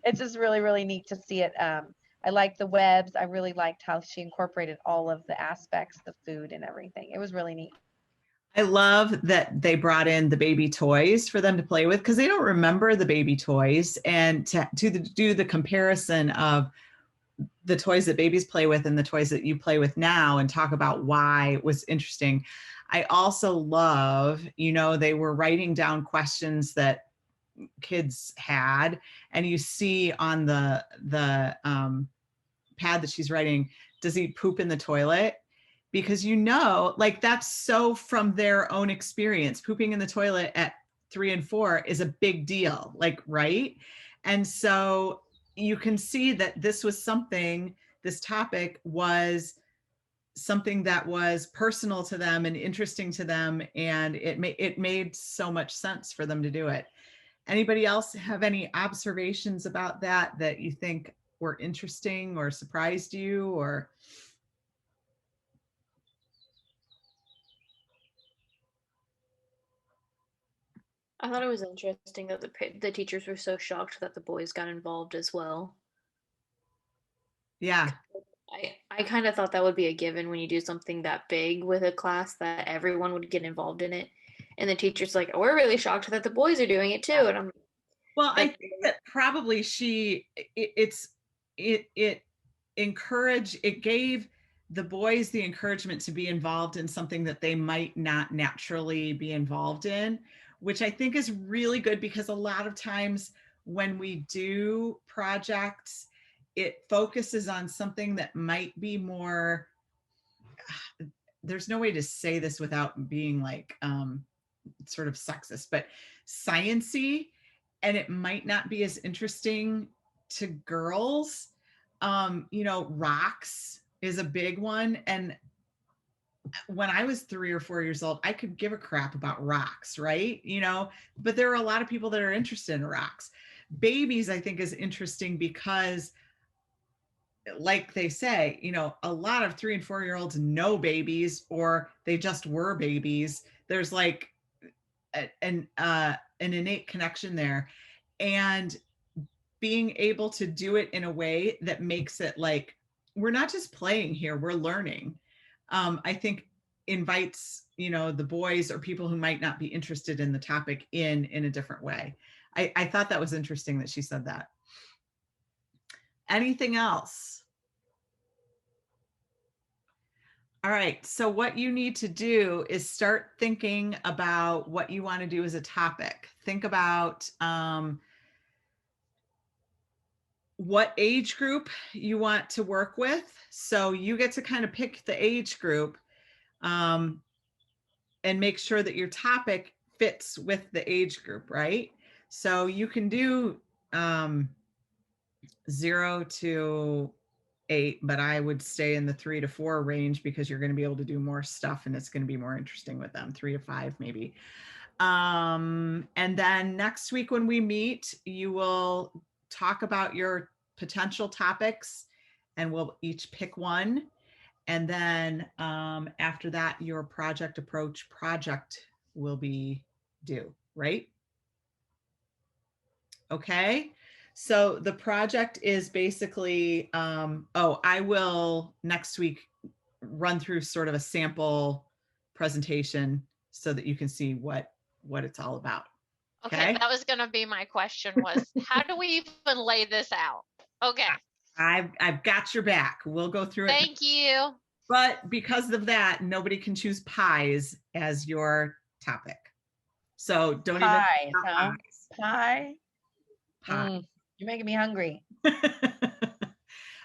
It's just really, really neat to see it. I like the webs. I really liked how she incorporated all of the aspects, the food and everything. It was really neat. I love that they brought in the baby toys for them to play with because they don't remember the baby toys, and to do the comparison of the toys that babies play with and the toys that you play with now and talk about why was interesting. I also love, they were writing down questions that kids had, and you see on the pad that she's writing, does he poop in the toilet? Because like that's so from their own experience. Pooping in the toilet at 3 and 4 is a big deal, like, right? And so you can see that this topic was something that was personal to them and interesting to them, and it made so much sense for them to do it. Anybody else have any observations about that you think were interesting or surprised you, or? I thought it was interesting that the teachers were so shocked that the boys got involved as well. Yeah. I kind of thought that would be a given when you do something that big with a class, that everyone would get involved in it. And the teacher's like, we're really shocked that the boys are doing it too. And I'm I think that probably it gave the boys the encouragement to be involved in something that they might not naturally be involved in, which I think is really good, because a lot of times when we do projects, it focuses on something that might be more, there's no way to say this without being like sort of sexist, but science-y, and it might not be as interesting to girls. Rocks is a big one. And when I was 3 or 4 years old, I could give a crap about rocks, right? But there are a lot of people that are interested in rocks. Babies, I think, is interesting because, like they say, a lot of 3 and 4-year-olds know babies, or they just were babies. There's like an innate connection there. And being able to do it in a way that makes it like, we're not just playing here, we're learning. I think invites, the boys or people who might not be interested in the topic in a different way. I thought that was interesting that she said that. Anything else? All right. So what you need to do is start thinking about what you want to do as a topic. Think about what age group you want to work with. So you get to kind of pick the age group and make sure that your topic fits with the age group, right? So you can do 0 to 8, but I would stay in the 3 to 4 range because you're going to be able to do more stuff and it's going to be more interesting with them. 3 to 5 maybe. And then next week when we meet, you will talk about your potential topics and we'll each pick one. And then after that, your project approach project will be due, right? Okay. So the project is basically, I will next week run through sort of a sample presentation so that you can see what it's all about. Okay, that was going to be my question, was how do we even lay this out? Okay. I've got your back. We'll go through it. Thank you. But because of that, nobody can choose pies as your topic. So don't Pies, even huh? pies. Pie. You're making me hungry.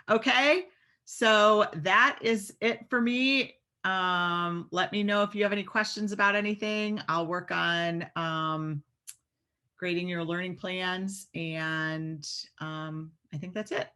Okay, so that is it for me. Let me know if you have any questions about anything. I'll work on grading your learning plans, and I think that's it.